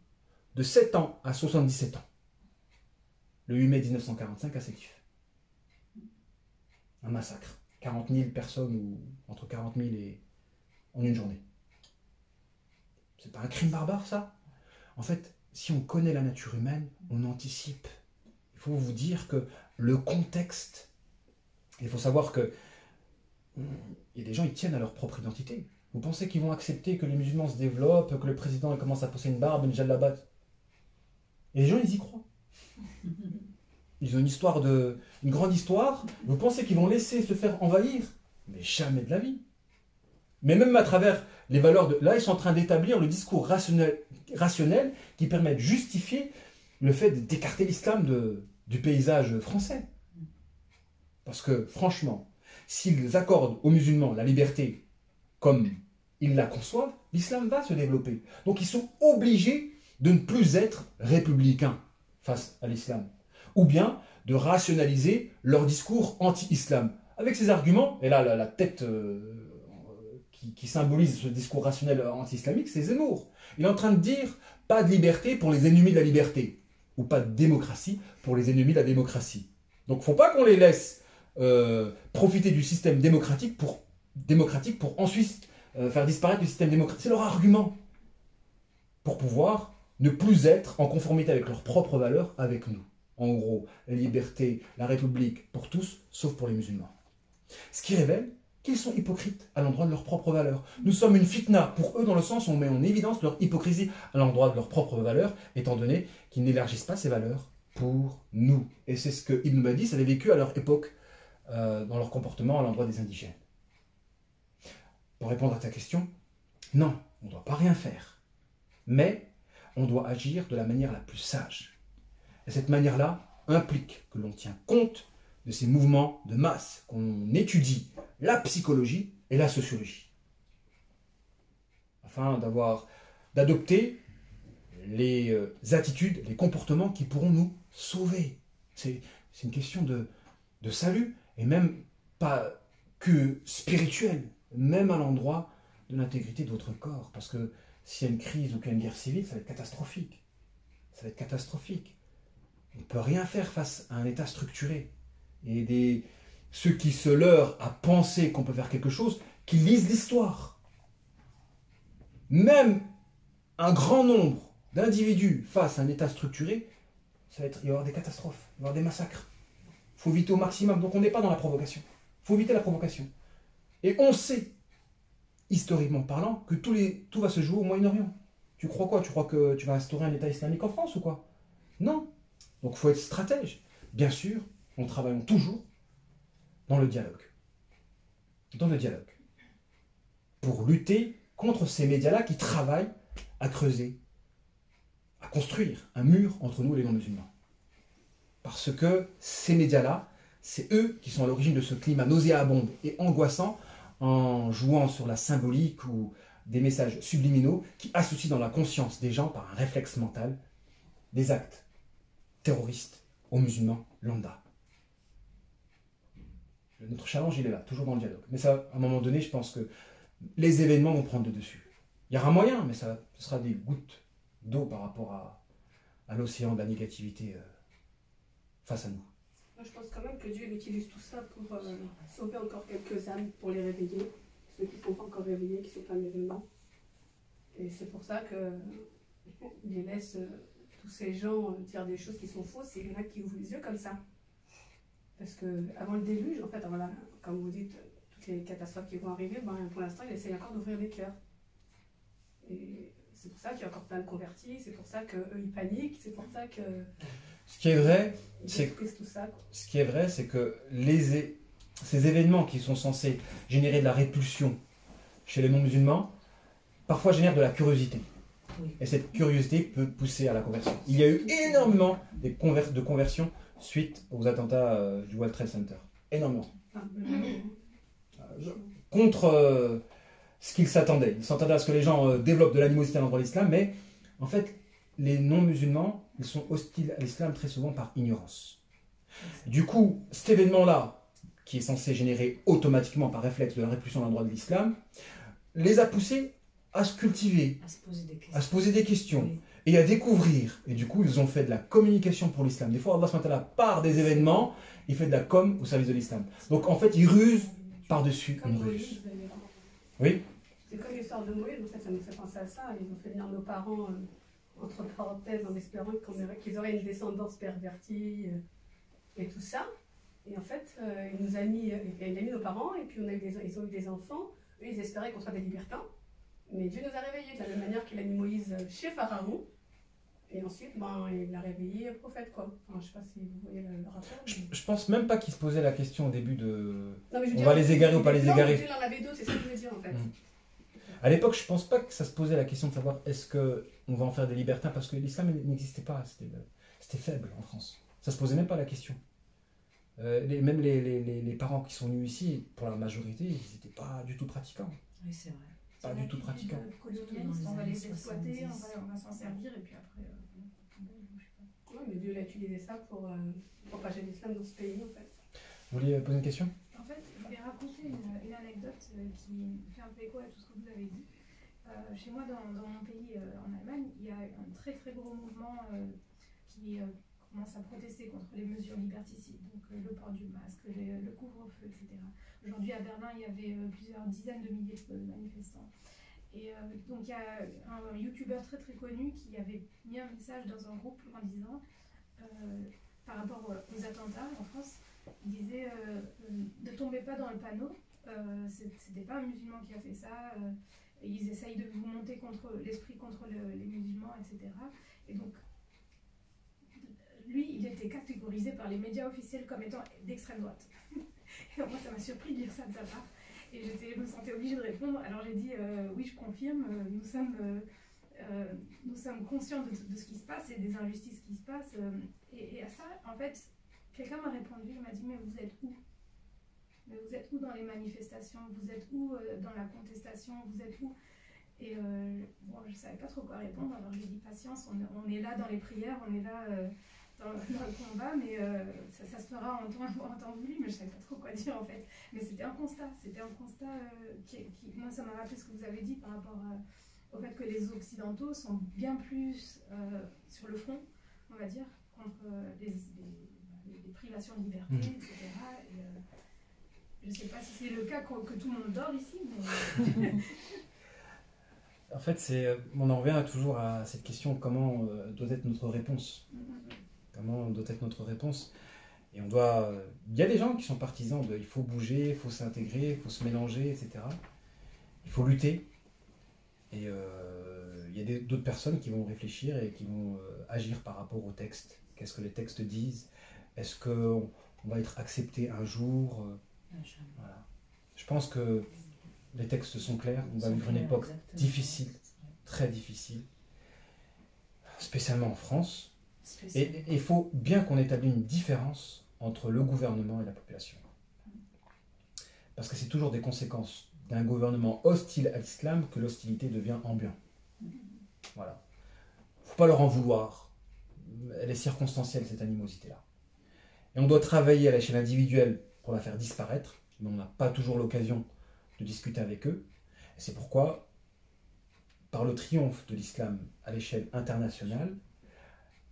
de 7 ans à 77 ans. Le 8 mai 1945 à Sétif. Un massacre. 40 000 personnes, ou entre 40 000 et en une journée. C'est pas un crime barbare, ça? En fait, si on connaît la nature humaine, on anticipe. Il faut vous dire que le contexte, il faut savoir que il y a des gens, ils tiennent à leur propre identité. Vous pensez qu'ils vont accepter que les musulmans se développent, que le président il commence à pousser une barbe, une djellaba? Et les gens, ils y croient. Ils ont une grande histoire. Vous pensez qu'ils vont laisser se faire envahir? Mais jamais de la vie. Mais même à travers les valeurs de... Là, ils sont en train d'établir le discours rationnel qui permet de justifier le fait d'écarter l'islam du paysage français. Parce que, franchement, s'ils accordent aux musulmans la liberté comme ils la conçoivent, l'islam va se développer. Donc, ils sont obligés de ne plus être républicains face à l'islam. Ou bien de rationaliser leur discours anti-islam. Avec ces arguments, et là, la tête qui symbolise ce discours rationnel anti-islamique, c'est Zemmour. Il est en train de dire pas de liberté pour les ennemis de la liberté, ou pas de démocratie pour les ennemis de la démocratie. Donc il ne faut pas qu'on les laisse profiter du système démocratique pour ensuite faire disparaître le système démocratique. C'est leur argument pour pouvoir ne plus être en conformité avec leurs propres valeurs avec nous. En gros, la liberté, la République pour tous, sauf pour les musulmans. Ce qui révèle qu'ils sont hypocrites à l'endroit de leurs propres valeurs. Nous sommes une fitna pour eux dans le sens où on met en évidence leur hypocrisie à l'endroit de leurs propres valeurs, étant donné qu'ils n'élargissent pas ces valeurs pour nous. Et c'est ce que Ibn Badis avait vécu à leur époque, dans leur comportement à l'endroit des indigènes. Pour répondre à ta question, non, on ne doit pas rien faire. Mais on doit agir de la manière la plus sage. Et cette manière-là implique que l'on tient compte de ces mouvements de masse, qu'on étudie la psychologie et la sociologie, afin d'adopter les attitudes, les comportements qui pourront nous sauver. C'est une question de salut, et même pas que spirituel, même à l'endroit de l'intégrité de votre corps. Parce que s'il y a une crise ou qu'il y a une guerre civile, ça va être catastrophique. Ça va être catastrophique. On ne peut rien faire face à un État structuré. Et ceux qui se leurrent à penser qu'on peut faire quelque chose, qui lisent l'histoire. Même un grand nombre d'individus face à un État structuré, il va y avoir des catastrophes, il va y avoir des massacres. Il faut éviter au maximum. Donc on n'est pas dans la provocation. Il faut éviter la provocation. Et on sait, historiquement parlant, que tout va se jouer au Moyen-Orient. Tu crois quoi? Tu crois que tu vas instaurer un État islamique en France ou quoi? Non. Donc il faut être stratège. Bien sûr, nous travaillons toujours dans le dialogue. Dans le dialogue. Pour lutter contre ces médias-là qui travaillent à creuser, à construire un mur entre nous et les non-musulmans. Parce que ces médias-là, c'est eux qui sont à l'origine de ce climat nauséabond et angoissant, en jouant sur la symbolique ou des messages subliminaux qui associent dans la conscience des gens par un réflexe mental des actes terroristes aux musulmans lambda. Notre challenge, il est là, toujours dans le dialogue. Mais ça, à un moment donné, je pense que les événements vont prendre le dessus. Il y aura moyen, mais ce sera des gouttes d'eau par rapport à l'océan de la négativité face à nous. Moi, je pense quand même que Dieu il utilise tout ça pour sauver encore quelques âmes, pour les réveiller. Ceux qui ne sont pas encore réveillés, qui ne sont pas musulmans. Et c'est pour ça qu'il laisse tous ces gens dire des choses qui sont fausses. Et il y en a qui ouvrent les yeux comme ça. Parce qu'avant le déluge, en fait, voilà, comme vous dites, toutes les catastrophes qui vont arriver, ben, pour l'instant, il essaye encore d'ouvrir les cœurs. Et c'est pour ça qu'il y a encore plein de convertis, c'est pour ça qu'eux, ils paniquent, c'est pour ça que... Ce qui est vrai, c'est que ces événements qui sont censés générer de la répulsion chez les non-musulmans, parfois génèrent de la curiosité. Oui. Et cette curiosité peut pousser à la conversion. Il y a eu énormément de conversions suite aux attentats du World Trade Center. Énormément. Contre ce qu'ils s'attendaient. Ils s'attendaient à ce que les gens développent de l'animosité à l'endroit de l'islam, mais en fait, les non-musulmans, ils sont hostiles à l'islam très souvent par ignorance. Du coup, cet événement-là, qui est censé générer automatiquement par réflexe de la répulsion à l'endroit de l'islam, les a poussés à se cultiver, à se poser des questions, oui, et à découvrir. Et du coup, ils ont fait de la communication pour l'islam. Des fois, Allah s.w.t. par des événements, il fait de la com au service de l'islam. Donc en fait, ils rusent par-dessus une ruse. Oui. C'est comme l'histoire de Moïse, en fait, ça nous fait penser à ça. Ils ont fait venir nos parents, entre parenthèses, en espérant qu'ils auraient une descendance pervertie et tout ça. Et en fait, il a mis nos parents, et puis ils ont eu des enfants. Eux, ils espéraient qu'on soit des libertins. Mais Dieu nous a réveillés de la même manière qu'il a mis Moïse chez Pharaon. Et ensuite, il l'a réveillé prophète, quoi. Enfin, je ne sais pas si vous voyez le rapport. Mais... Je pense même pas qu'il se posait la question au début de... Non, mais on va les égarer ou pas les égarer. Dieu en avait d'autres, c'est ça que je veux dire, en fait. À l'époque, je pense pas que ça se posait la question de savoir est-ce qu'on va en faire des libertins, parce que l'islam n'existait pas, c'était faible en France. Ça se posait même pas la question. Même les parents qui sont venus ici, pour la majorité, ils n'étaient pas du tout pratiquants. Oui, c'est vrai. Pas du tout pratiquants. On va les exploiter, on va s'en servir, et puis après... Oui, mais Dieu a utilisé ça pour propager l'islam dans ce pays, en fait. Vous vouliez poser une question? En fait, Je vais raconter une anecdote qui fait un peu écho à tout ce que vous avez dit. Chez moi, dans mon pays, en Allemagne, il y a un très très gros mouvement qui commence à protester contre les mesures liberticides, donc le port du masque, le couvre-feu, etc. Aujourd'hui, à Berlin, il y avait plusieurs dizaines de milliers de manifestants. Et donc, il y a un youtubeur très très connu qui avait mis un message dans un groupe en disant, par rapport aux attentats en France, il disait ne tombez pas dans le panneau, c'était pas un musulman qui a fait ça, ils essayent de vous monter contre l'esprit contre les musulmans, etc. Et donc, lui, il était catégorisé par les médias officiels comme étant d'extrême droite. Et moi, ça m'a surpris de lire ça de sa part. Et je me sentais obligée de répondre. Alors j'ai dit oui, je confirme, nous sommes conscients de ce qui se passe et des injustices qui se passent. Et à ça, en fait, quelqu'un m'a répondu, il m'a dit mais vous êtes où? Mais vous êtes où dans les manifestations? Vous êtes où dans la contestation? Vous êtes où? Et bon, je ne savais pas trop quoi répondre, alors j'ai dit patience, on est là dans les prières, on est là dans le combat, mais ça se fera en temps voulu, mais je ne savais pas trop quoi dire en fait. Mais c'était un constat qui moi ça m'a rappelé ce que vous avez dit par rapport au fait que les Occidentaux sont bien plus sur le front, on va dire, contre les privations de liberté, etc. Et, je ne sais pas si c'est le cas que tout le monde dort ici, mais... En fait, on en revient toujours à cette question, comment doit être notre réponse? Comment doit être notre réponse? Et on doit... Il y a des gens qui sont partisans de il faut bouger, il faut s'intégrer, il faut se mélanger, etc. Il faut lutter. Et il y a d'autres personnes qui vont réfléchir et qui vont agir par rapport au texte. Qu'est-ce que les textes disent? Est-ce qu'on va être accepté un jour? Voilà. Je pense que les textes sont clairs. On va vivre une époque difficile, très difficile, spécialement en France. Et il faut bien qu'on établisse une différence entre le gouvernement et la population. Parce que c'est toujours des conséquences d'un gouvernement hostile à l'islam que l'hostilité devient ambiante. Voilà. Il ne faut pas leur en vouloir. Elle est circonstancielle, cette animosité-là. Et on doit travailler à l'échelle individuelle pour la faire disparaître, mais on n'a pas toujours l'occasion de discuter avec eux. Et c'est pourquoi, par le triomphe de l'islam à l'échelle internationale,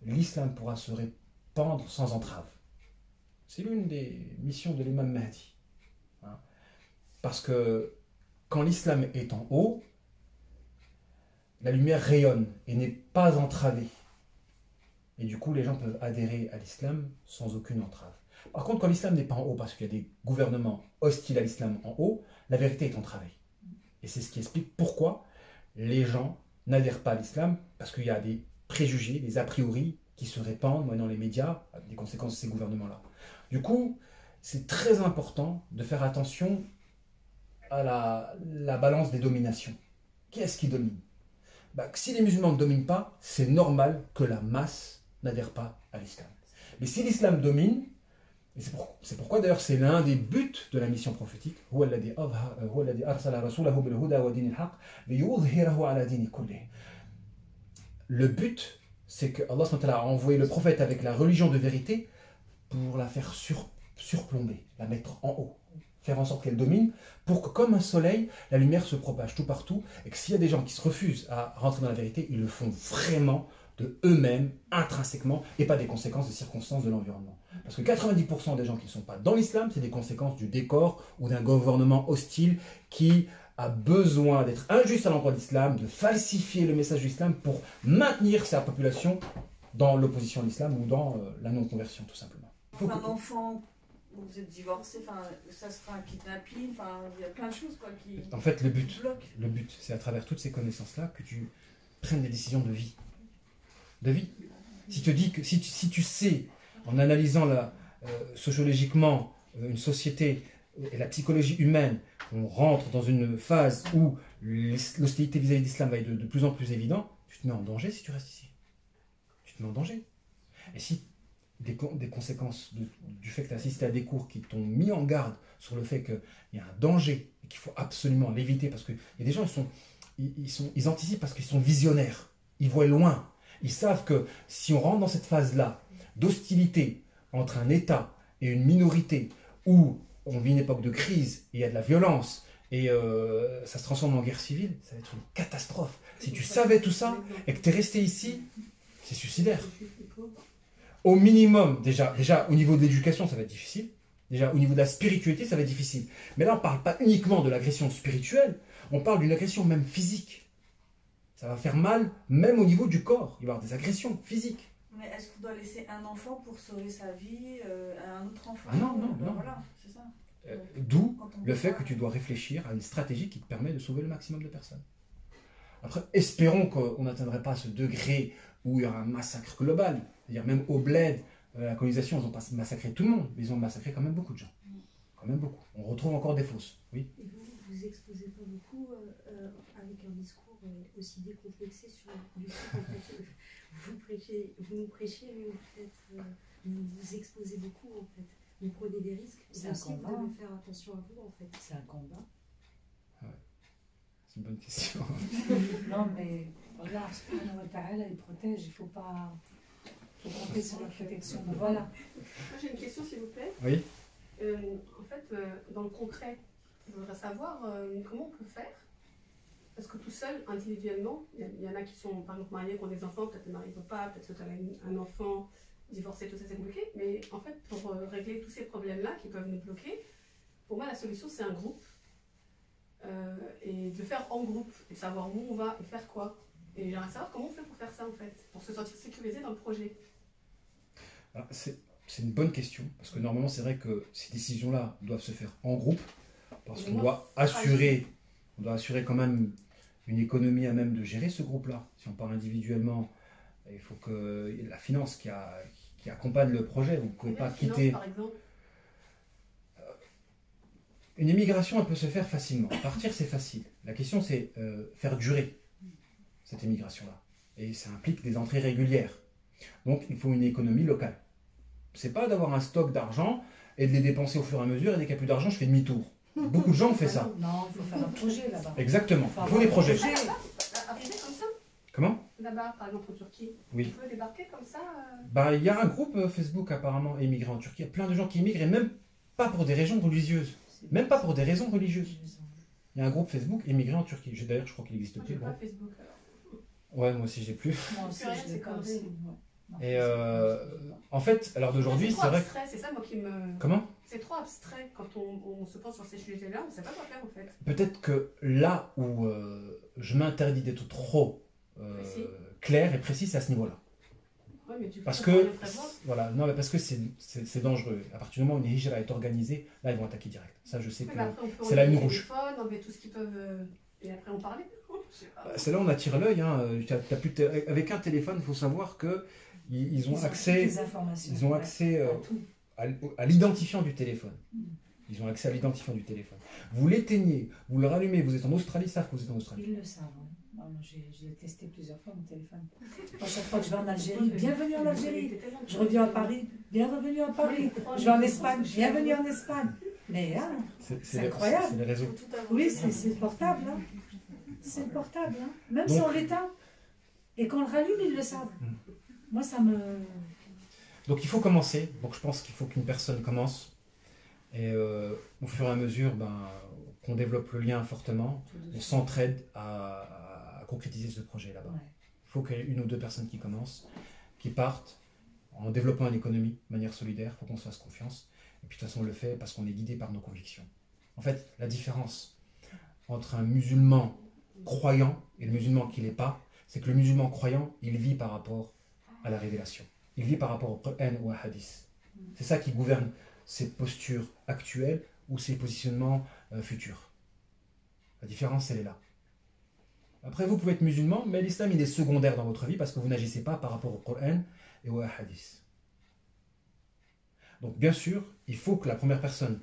l'islam pourra se répandre sans entrave. C'est l'une des missions de l'imam Mahdi. Hein. Parce que quand l'islam est en haut, la lumière rayonne et n'est pas entravée. Et du coup, les gens peuvent adhérer à l'islam sans aucune entrave. Par contre, quand l'islam n'est pas en haut, parce qu'il y a des gouvernements hostiles à l'islam en haut, la vérité est entravée. Et c'est ce qui explique pourquoi les gens n'adhèrent pas à l'islam, parce qu'il y a des préjugés, des a priori qui se répandent dans les médias, avec des conséquences de ces gouvernements-là. Du coup, c'est très important de faire attention à la balance des dominations. Qui est-ce qui domine? Si les musulmans ne dominent pas, c'est normal que la masse n'adhère pas à l'islam. Mais si l'islam domine, et c'est pourquoi d'ailleurs c'est l'un des buts de la mission prophétique, le but, c'est que Allah a envoyé le prophète avec la religion de vérité pour la faire surplomber, la mettre en haut, faire en sorte qu'elle domine, pour que comme un soleil, la lumière se propage tout partout, et que s'il y a des gens qui se refusent à rentrer dans la vérité, ils le font vraiment de eux-mêmes, intrinsèquement, et pas des conséquences des circonstances de l'environnement. Parce que 90% des gens qui ne sont pas dans l'islam, c'est des conséquences du décor ou d'un gouvernement hostile qui a besoin d'être injuste à l'endroit de l'islam, de falsifier le message de l'islam pour maintenir sa population dans l'opposition à l'islam ou dans la non-conversion, tout simplement. Un enfant, vous êtes divorcé, ça sera un kidnapping, il y a plein de choses quoi, qui... En fait, le but, c'est à travers toutes ces connaissances-là que tu prennes des décisions de vie. De vie. Si tu sais, en analysant sociologiquement une société et la psychologie humaine, on rentre dans une phase où l'hostilité vis-à-vis de l'islam va être de plus en plus évidente, tu te mets en danger si tu restes ici. Tu te mets en danger. Et si des conséquences du fait que tu as assisté à des cours qui t'ont mis en garde sur le fait qu'il y a un danger et qu'il faut absolument l'éviter, parce qu'il y a des gens, ils anticipent parce qu'ils sont visionnaires, ils voient loin. Ils savent que si on rentre dans cette phase-là d'hostilité entre un État et une minorité où on vit une époque de crise, et il y a de la violence, et ça se transforme en guerre civile, ça va être une catastrophe. Si tu savais tout ça, et que tu es resté ici, c'est suicidaire. Au minimum, déjà au niveau de l'éducation, ça va être difficile. Déjà, au niveau de la spiritualité, ça va être difficile. Mais là, on ne parle pas uniquement de l'agression spirituelle, on parle d'une agression même physique. Ça va faire mal, même au niveau du corps. Il va y avoir des agressions physiques. Mais est-ce qu'on doit laisser un enfant pour sauver sa vie à un autre enfant? Ah non, non, Ben non. Voilà, c'est ça. D'où Quand on le veut fait pas- que tu dois réfléchir à une stratégie qui te permet de sauver le maximum de personnes. Après, espérons qu'on n'atteindrait pas ce degré où il y aura un massacre global. C'est-à-dire même au bled, la colonisation, ils n'ont pas massacré tout le monde, mais ils ont massacré quand même beaucoup de gens. Quand même beaucoup. On retrouve encore des fosses. Oui. Et vous vous exposez pas beaucoup avec un discours aussi décomplexé sur du coup, en fait, vous nous prêchez, mais vous vous exposez beaucoup en fait. Vous prenez des risques. C'est Et un aussi, vous combat. devez faire attention à vous en fait. C'est un combat. C'est une bonne question. Non, mais regarde, subhanahu wa ta'ala, il protège, il ne faut pas compter sur la protection. Mais voilà. Moi, j'ai une question, s'il vous plaît. Oui. En fait, dans le concret, je voudrais savoir comment on peut faire. Parce que tout seul, individuellement, il y en a qui sont par exemple mariés, qui ont des enfants, peut-être le mari ne veut pas, peut-être que tu as un enfant divorcé, tout ça c'est bloqué. Mais en fait, pour régler tous ces problèmes-là qui peuvent nous bloquer, pour moi la solution c'est un groupe. Et de le faire en groupe, et savoir où on va et faire quoi. Et j'aimerais savoir comment on fait pour faire ça en fait, pour se sentir sécurisé dans le projet. Alors, c'est une bonne question, parce que normalement c'est vrai que ces décisions-là doivent se faire en groupe, parce qu'on doit assurer quand même une économie à même de gérer ce groupe-là. Si on parle individuellement, il faut que la finance qui accompagne le projet, vous ne pouvez Combien pas de finances, quitter. par exemple. Une émigration, elle peut se faire facilement. Partir, c'est facile. La question, c'est faire durer cette émigration-là. Et ça implique des entrées régulières. Donc, il faut une économie locale. C'est pas d'avoir un stock d'argent et de les dépenser au fur et à mesure, et dès qu'il n'y a plus d'argent, je fais demi-tour. Beaucoup de gens ont fait ça. Non, il faut faire un projet là-bas. Exactement. Faut Il faut des avoir un projets. projet. Arriver comme ça, Comment? là-bas, par exemple en Turquie, Oui. on peut débarquer comme ça. Bah, il y a un groupe Facebook apparemment émigré en Turquie. Il y a plein de gens qui émigrent, et même pas pour des raisons religieuses. Même pas pour des raisons religieuses. Il y a un groupe Facebook émigré en Turquie. D'ailleurs, je crois qu'il n'existe Moi, plus. j'ai le pas groupe. Facebook alors. Ouais, moi aussi, je l'ai plus. Moi aussi, Plus rien, je l'ai c'est pas comme aussi. ça. Ouais. Non, Et c'est en fait, à l'heure d'aujourd'hui, trop c'est vrai que... abstrait, c'est ça moi qui me. Comment? C'est trop abstrait quand on se pense sur ces sujets-là, on ne sait pas quoi faire en fait. Peut-être que là où je m'interdis d'être trop Précis. clair et précis, c'est à ce niveau-là. Ouais, mais du coup, Parce on que, peut rien prévoir. voilà, non, mais parce que c'est dangereux. À partir du moment où une hijra est organisée, là, ils vont attaquer direct. Ça, je sais Ouais, que... mais après, on peut c'est la enlever ligne le rouge. téléphone, enlever tout ce qu'ils peuvent. Et après, on parlait. Je sais pas. C'est là où on attire l'œil. Hein. Avec un téléphone, il faut savoir que ils ont toutes accès, les informations. ils ont Ouais. accès À tout. à l'identifiant du téléphone. Mm. Ils ont accès à l'identifiant du téléphone. Vous l'éteignez, vous le rallumez, vous êtes en Australie, ils savent que vous êtes en Australie. Ils le savent. Hein. Non, moi, j'ai testé plusieurs fois mon téléphone. À chaque fois que je vais en Algérie, bienvenue en Algérie. Je reviens à Paris, bienvenue à Paris. Je vais en Espagne, bienvenue en Espagne. Mais hein, c'est les- incroyable. C'est les réseaux. Faut tout avoir. oui, c'est le portable. Hein. C'est le portable. Hein. Même si Donc- on l'éteint et qu'on le rallume, ils le savent. Moi, ça me. Donc il faut commencer. Donc je pense qu'il faut qu'une personne commence. Et au fur et à mesure, qu'on développe le lien fortement, Tout on doucement. s'entraide à concrétiser ce projet là-bas. Ouais. Il faut qu'il y ait une ou deux personnes qui commencent, qui partent en développant une économie de manière solidaire. Il faut qu'on se fasse confiance. Et puis de toute façon, on le fait parce qu'on est guidé par nos convictions. En fait, la différence entre un musulman croyant et le musulman qui ne l'est pas, c'est que le musulman croyant, il vit par rapport à la révélation. Il vit par rapport au Coran ou à Hadith. C'est ça qui gouverne ses postures actuelles ou ses positionnements futurs. La différence, elle est là. Après, vous pouvez être musulman, mais l'islam, il est secondaire dans votre vie parce que vous n'agissez pas par rapport au Coran et au Hadith. Donc, bien sûr, il faut que la première personne,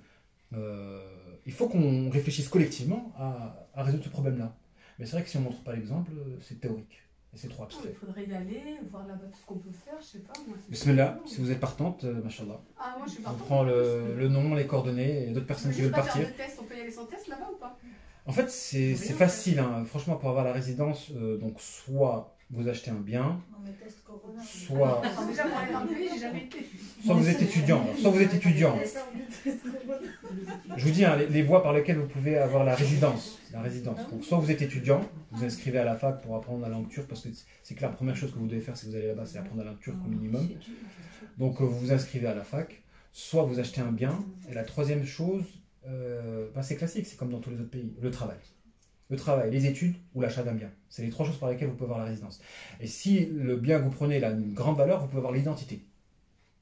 il faut qu'on réfléchisse collectivement à résoudre ce problème-là. Mais c'est vrai que si on ne montre pas l'exemple, c'est théorique. Et c'est trop Il abstrait. faudrait y aller, voir là-bas tout ce qu'on peut faire, je sais pas. Moi, c'est- Bismillah, si vous êtes partante, mashallah. Ah, moi je suis On partant. prend le nom, les coordonnées, et d'autres personnes qui veulent pas partir. faire de test, on peut y aller sans test là-bas ou pas? En fait, c'est Rien, facile, hein. Franchement, pour avoir la résidence, donc soit vous achetez un bien, Non, mais test Corona. soit, Alors, déjà, pour aller dans le pays, j'ai jamais été. soit vous êtes étudiant. Alors, soit vous êtes étudiant. Je vous dis, hein, les voies par lesquelles vous pouvez avoir la résidence. Donc, soit vous êtes étudiant, vous inscrivez à la fac pour apprendre la langue turque, parce que c'est que la première chose que vous devez faire si vous allez là-bas, c'est apprendre la langue turque au minimum. Donc, vous vous inscrivez à la fac, soit vous achetez un bien. Et la troisième chose, c'est classique, c'est comme dans tous les autres pays, le travail. Le travail, les études ou l'achat d'un bien. C'est les trois choses par lesquelles vous pouvez avoir la résidence. Et si le bien que vous prenez a une grande valeur, vous pouvez avoir l'identité,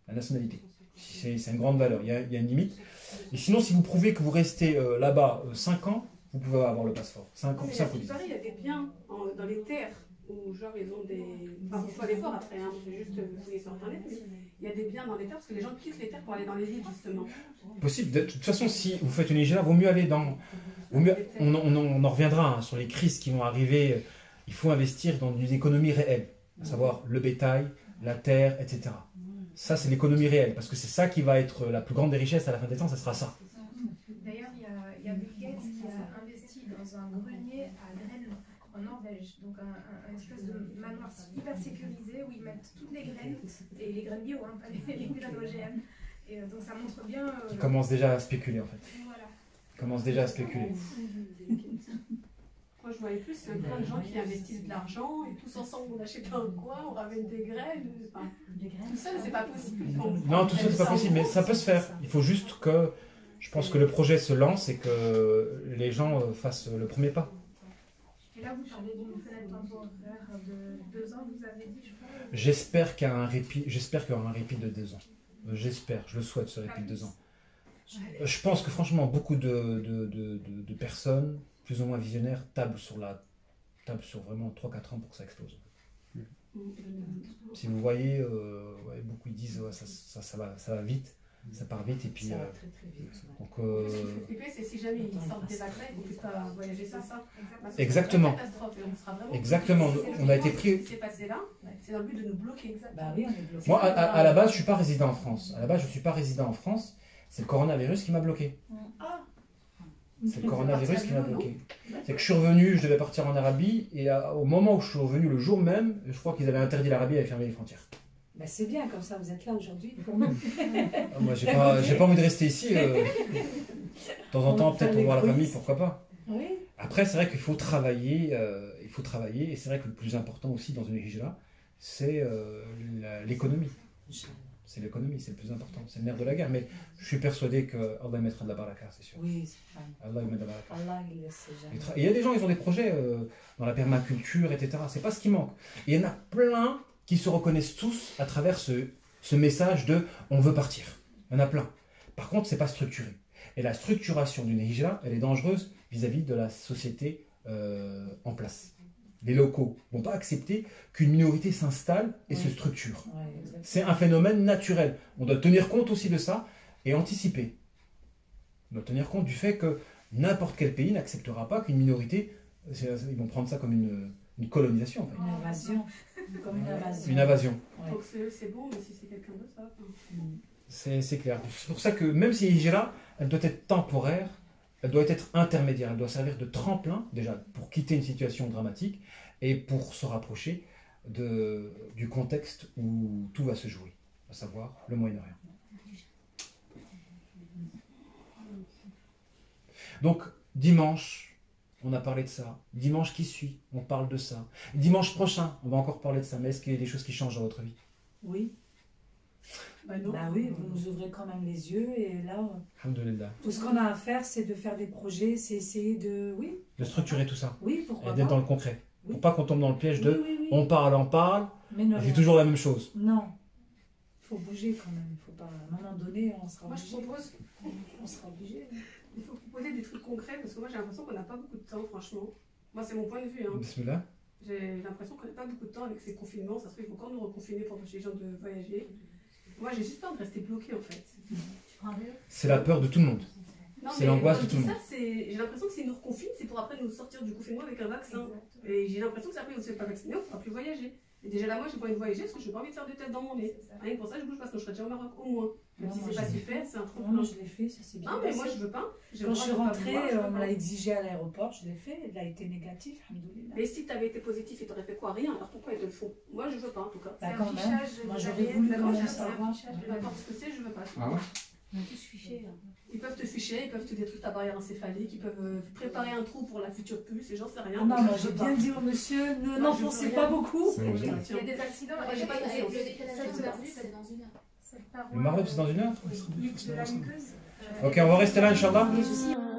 la nationalité. C'est une grande valeur, il y a une limite. Et sinon, si vous prouvez que vous restez là-bas 5 ans, vous pouvez avoir le passeport. 5 ans, Mais 5 ou 10. Paris, il y a des biens dans les terres où genre ils ont des... Enfin, il faut aller voir après, hein, c'est juste fouiller sur internet, mais il y a des biens dans les terres parce que les gens quittent les terres pour aller dans les villes justement. Possible. De toute façon, si vous faites une hijra, vaut mieux aller dans... On en reviendra hein, sur les crises qui vont arriver. Il faut investir dans une économie réelle, à savoir le bétail, la terre, etc. Ça, c'est l'économie réelle, parce que c'est ça qui va être la plus grande des richesses à la fin des temps, ça sera ça. D'ailleurs, il y a Bill Gates qui a investi dans un grenier à graines en Norvège. Donc un espèce de manoir hyper sécurisé où ils mettent toutes les graines, et les graines bio, hein, pas les graines OGM. Et donc ça montre bien... Qui commence déjà à spéculer, en fait. Voilà. Commence déjà à spéculer. Moi je voyais plus plein de gens qui investissent de l'argent et tous ensemble on achète un coin, on ramène des graines. Enfin, tout ça, c'est pas possible. Non, tout ça, c'est pas possible, mais ça peut se faire. Il faut juste que... Je pense que le projet se lance et que les gens fassent le premier pas. Et là, vous parlez d'une fenêtre temporaire de 2 ans, vous avez dit, je crois. J'espère qu'il y a un répit, de 2 ans. J'espère, je le souhaite, ce répit de 2 ans. Je pense que franchement, beaucoup de personnes, plus ou moins visionnaires, tablent sur vraiment 3-4 ans pour que ça explose. Si vous voyez, beaucoup ils disent ça va vite, ça part vite et puis... Ça va très très vite. donc, Ce qui fait flipper, c'est si jamais ils sortent des vaccins, ils ne puissent pas voyager sans ça. Exactement. C'est une catastrophe et on sera vraiment... Exactement, on a été pris... Ce qui s'est passé là, c'est dans le but de nous bloquer. Bah oui, on est bloqué. Moi, à la base, je ne suis pas résident en France. C'est le coronavirus qui m'a bloqué. Ah. C'est le coronavirus qui m'a bloqué. C'est que je suis revenu, je devais partir en Arabie, et au moment où je suis revenu, le jour même, je crois qu'ils avaient interdit l'Arabie et fermé les frontières. Bah c'est bien, comme ça vous êtes là aujourd'hui pour nous. Moi, j'ai pas envie de rester ici. De temps en temps, peut-être pour voir la famille, pourquoi pas. Oui. Après, c'est vrai qu'il faut travailler, et c'est vrai que le plus important aussi dans une hijra, c'est l'économie. C'est l'économie, c'est le plus important, c'est le nerf de la guerre. Mais je suis persuadé que Allah mettra de la baraka, c'est sûr. Oui, c'est ça. Allah met de la baraka. Allah, il laisse jamais. Et il y a des gens, ils ont des projets dans la permaculture, etc. C'est pas ce qui manque. Et il y en a plein qui se reconnaissent tous à travers ce message de on veut partir. Il y en a plein. Par contre, c'est pas structuré. Et la structuration d'une hijra, elle est dangereuse vis-à-vis de la société en place. Les locaux ne vont pas accepter qu'une minorité s'installe et se structure. Ouais, C'est un phénomène naturel. On doit tenir compte aussi de ça et anticiper. On doit tenir compte du fait que n'importe quel pays n'acceptera pas qu'une minorité, ils vont prendre ça comme une colonisation. En fait. Une invasion. Comme une invasion. Une invasion. Ouais. Donc c'est bon, mais si c'est quelqu'un d'autre, ça va pas. C'est clair. C'est pour ça que même si l'hijra, elle doit être temporaire, elle doit être intermédiaire, elle doit servir de tremplin, déjà, pour quitter une situation dramatique et pour se rapprocher du contexte où tout va se jouer, à savoir le Moyen-Orient. Donc, dimanche, on a parlé de ça. Dimanche qui suit, on parle de ça. Dimanche prochain, on va encore parler de ça. Mais est-ce qu'il y a des choses qui changent dans votre vie? Oui. Bah non. Bah oui, vous nous ouvrez quand même les yeux et là, Alhamdulillah. tout ce qu'on a à faire, c'est de faire des projets, c'est essayer de... Oui, De structurer tout ça oui, pourquoi et d'être pas. dans le concret. Oui. Pour pas qu'on tombe dans le piège de Oui, oui, oui. on parle, Mais ne et c'est rien. toujours la même chose. Non. Il faut bouger quand même. Il faut pas... À un moment donné, on sera Moi je obligé. propose, On sera obligé. il faut proposer des trucs concrets parce que moi j'ai l'impression qu'on n'a pas beaucoup de temps, franchement. Moi c'est mon point de vue. Hein. Bismillah. J'ai l'impression qu'on n'a pas beaucoup de temps avec ces confinements. Ça se trouve, il faut encore nous reconfiner pour empêcher les gens de voyager. Moi j'ai juste peur de rester bloqué en fait. C'est la peur de tout le monde. Non, C'est mais l'angoisse quand de je tout dis le ça, j'ai l'impression que s'ils nous reconfinent, c'est pour après nous sortir du confinement avec un vaccin. Exactement. Et j'ai l'impression que si après on ne se fait pas vacciner, on ne pourra plus voyager. Et déjà là, moi, j'ai pas envie de voyager parce que je n'ai pas envie de faire de tests dans mon nez. C'est ça. Rien que pour ça, je bouge pas. que je serais déjà au Maroc au moins. Même Non, si moi, c'est pas je si l'ai fait, c'est un trop Non, moi, je l'ai fait, ça s'est bien Non, mais passé. moi je veux pas. J'ai Quand le je droit suis de pas rentrée, vouloir, je veux on me pas. l'a exigé à l'aéroport, je l'ai fait, il a été négatif, alhamdoulilah. Mais si tu avais été positif, ils t'auraient fait quoi? Rien. Alors pourquoi ils te le font? Moi je veux pas en tout cas. Bah, C'est un quand même. fichage Moi, de j'aurais l'ADN, voulu de quand la même fichage, savoir. c'est un fichage de Peu importe l'ADN. ce que c'est, je veux pas. Ah ouais? On a tous fiché. Ils peuvent te ficher, ils peuvent te détruire ta barrière encéphalique, ils peuvent préparer un trou pour la future puce, et j'en sais rien. Ah non, donc moi je j'ai veux bien pas. dit au monsieur, Moi, n'enfoncez je veux pas rien. beaucoup. C'est Tiens, bon. Il y a des accidents, Ouais, et j'ai pas cette- confiance. Le décalage cette- horaire aujourd'hui, cette- c'est dans une heure. cette paroi, Le Maghreb, c'est dans une heure? de la muqueuse, Ok, on va rester là, Inch'Allah. Il y a aussi un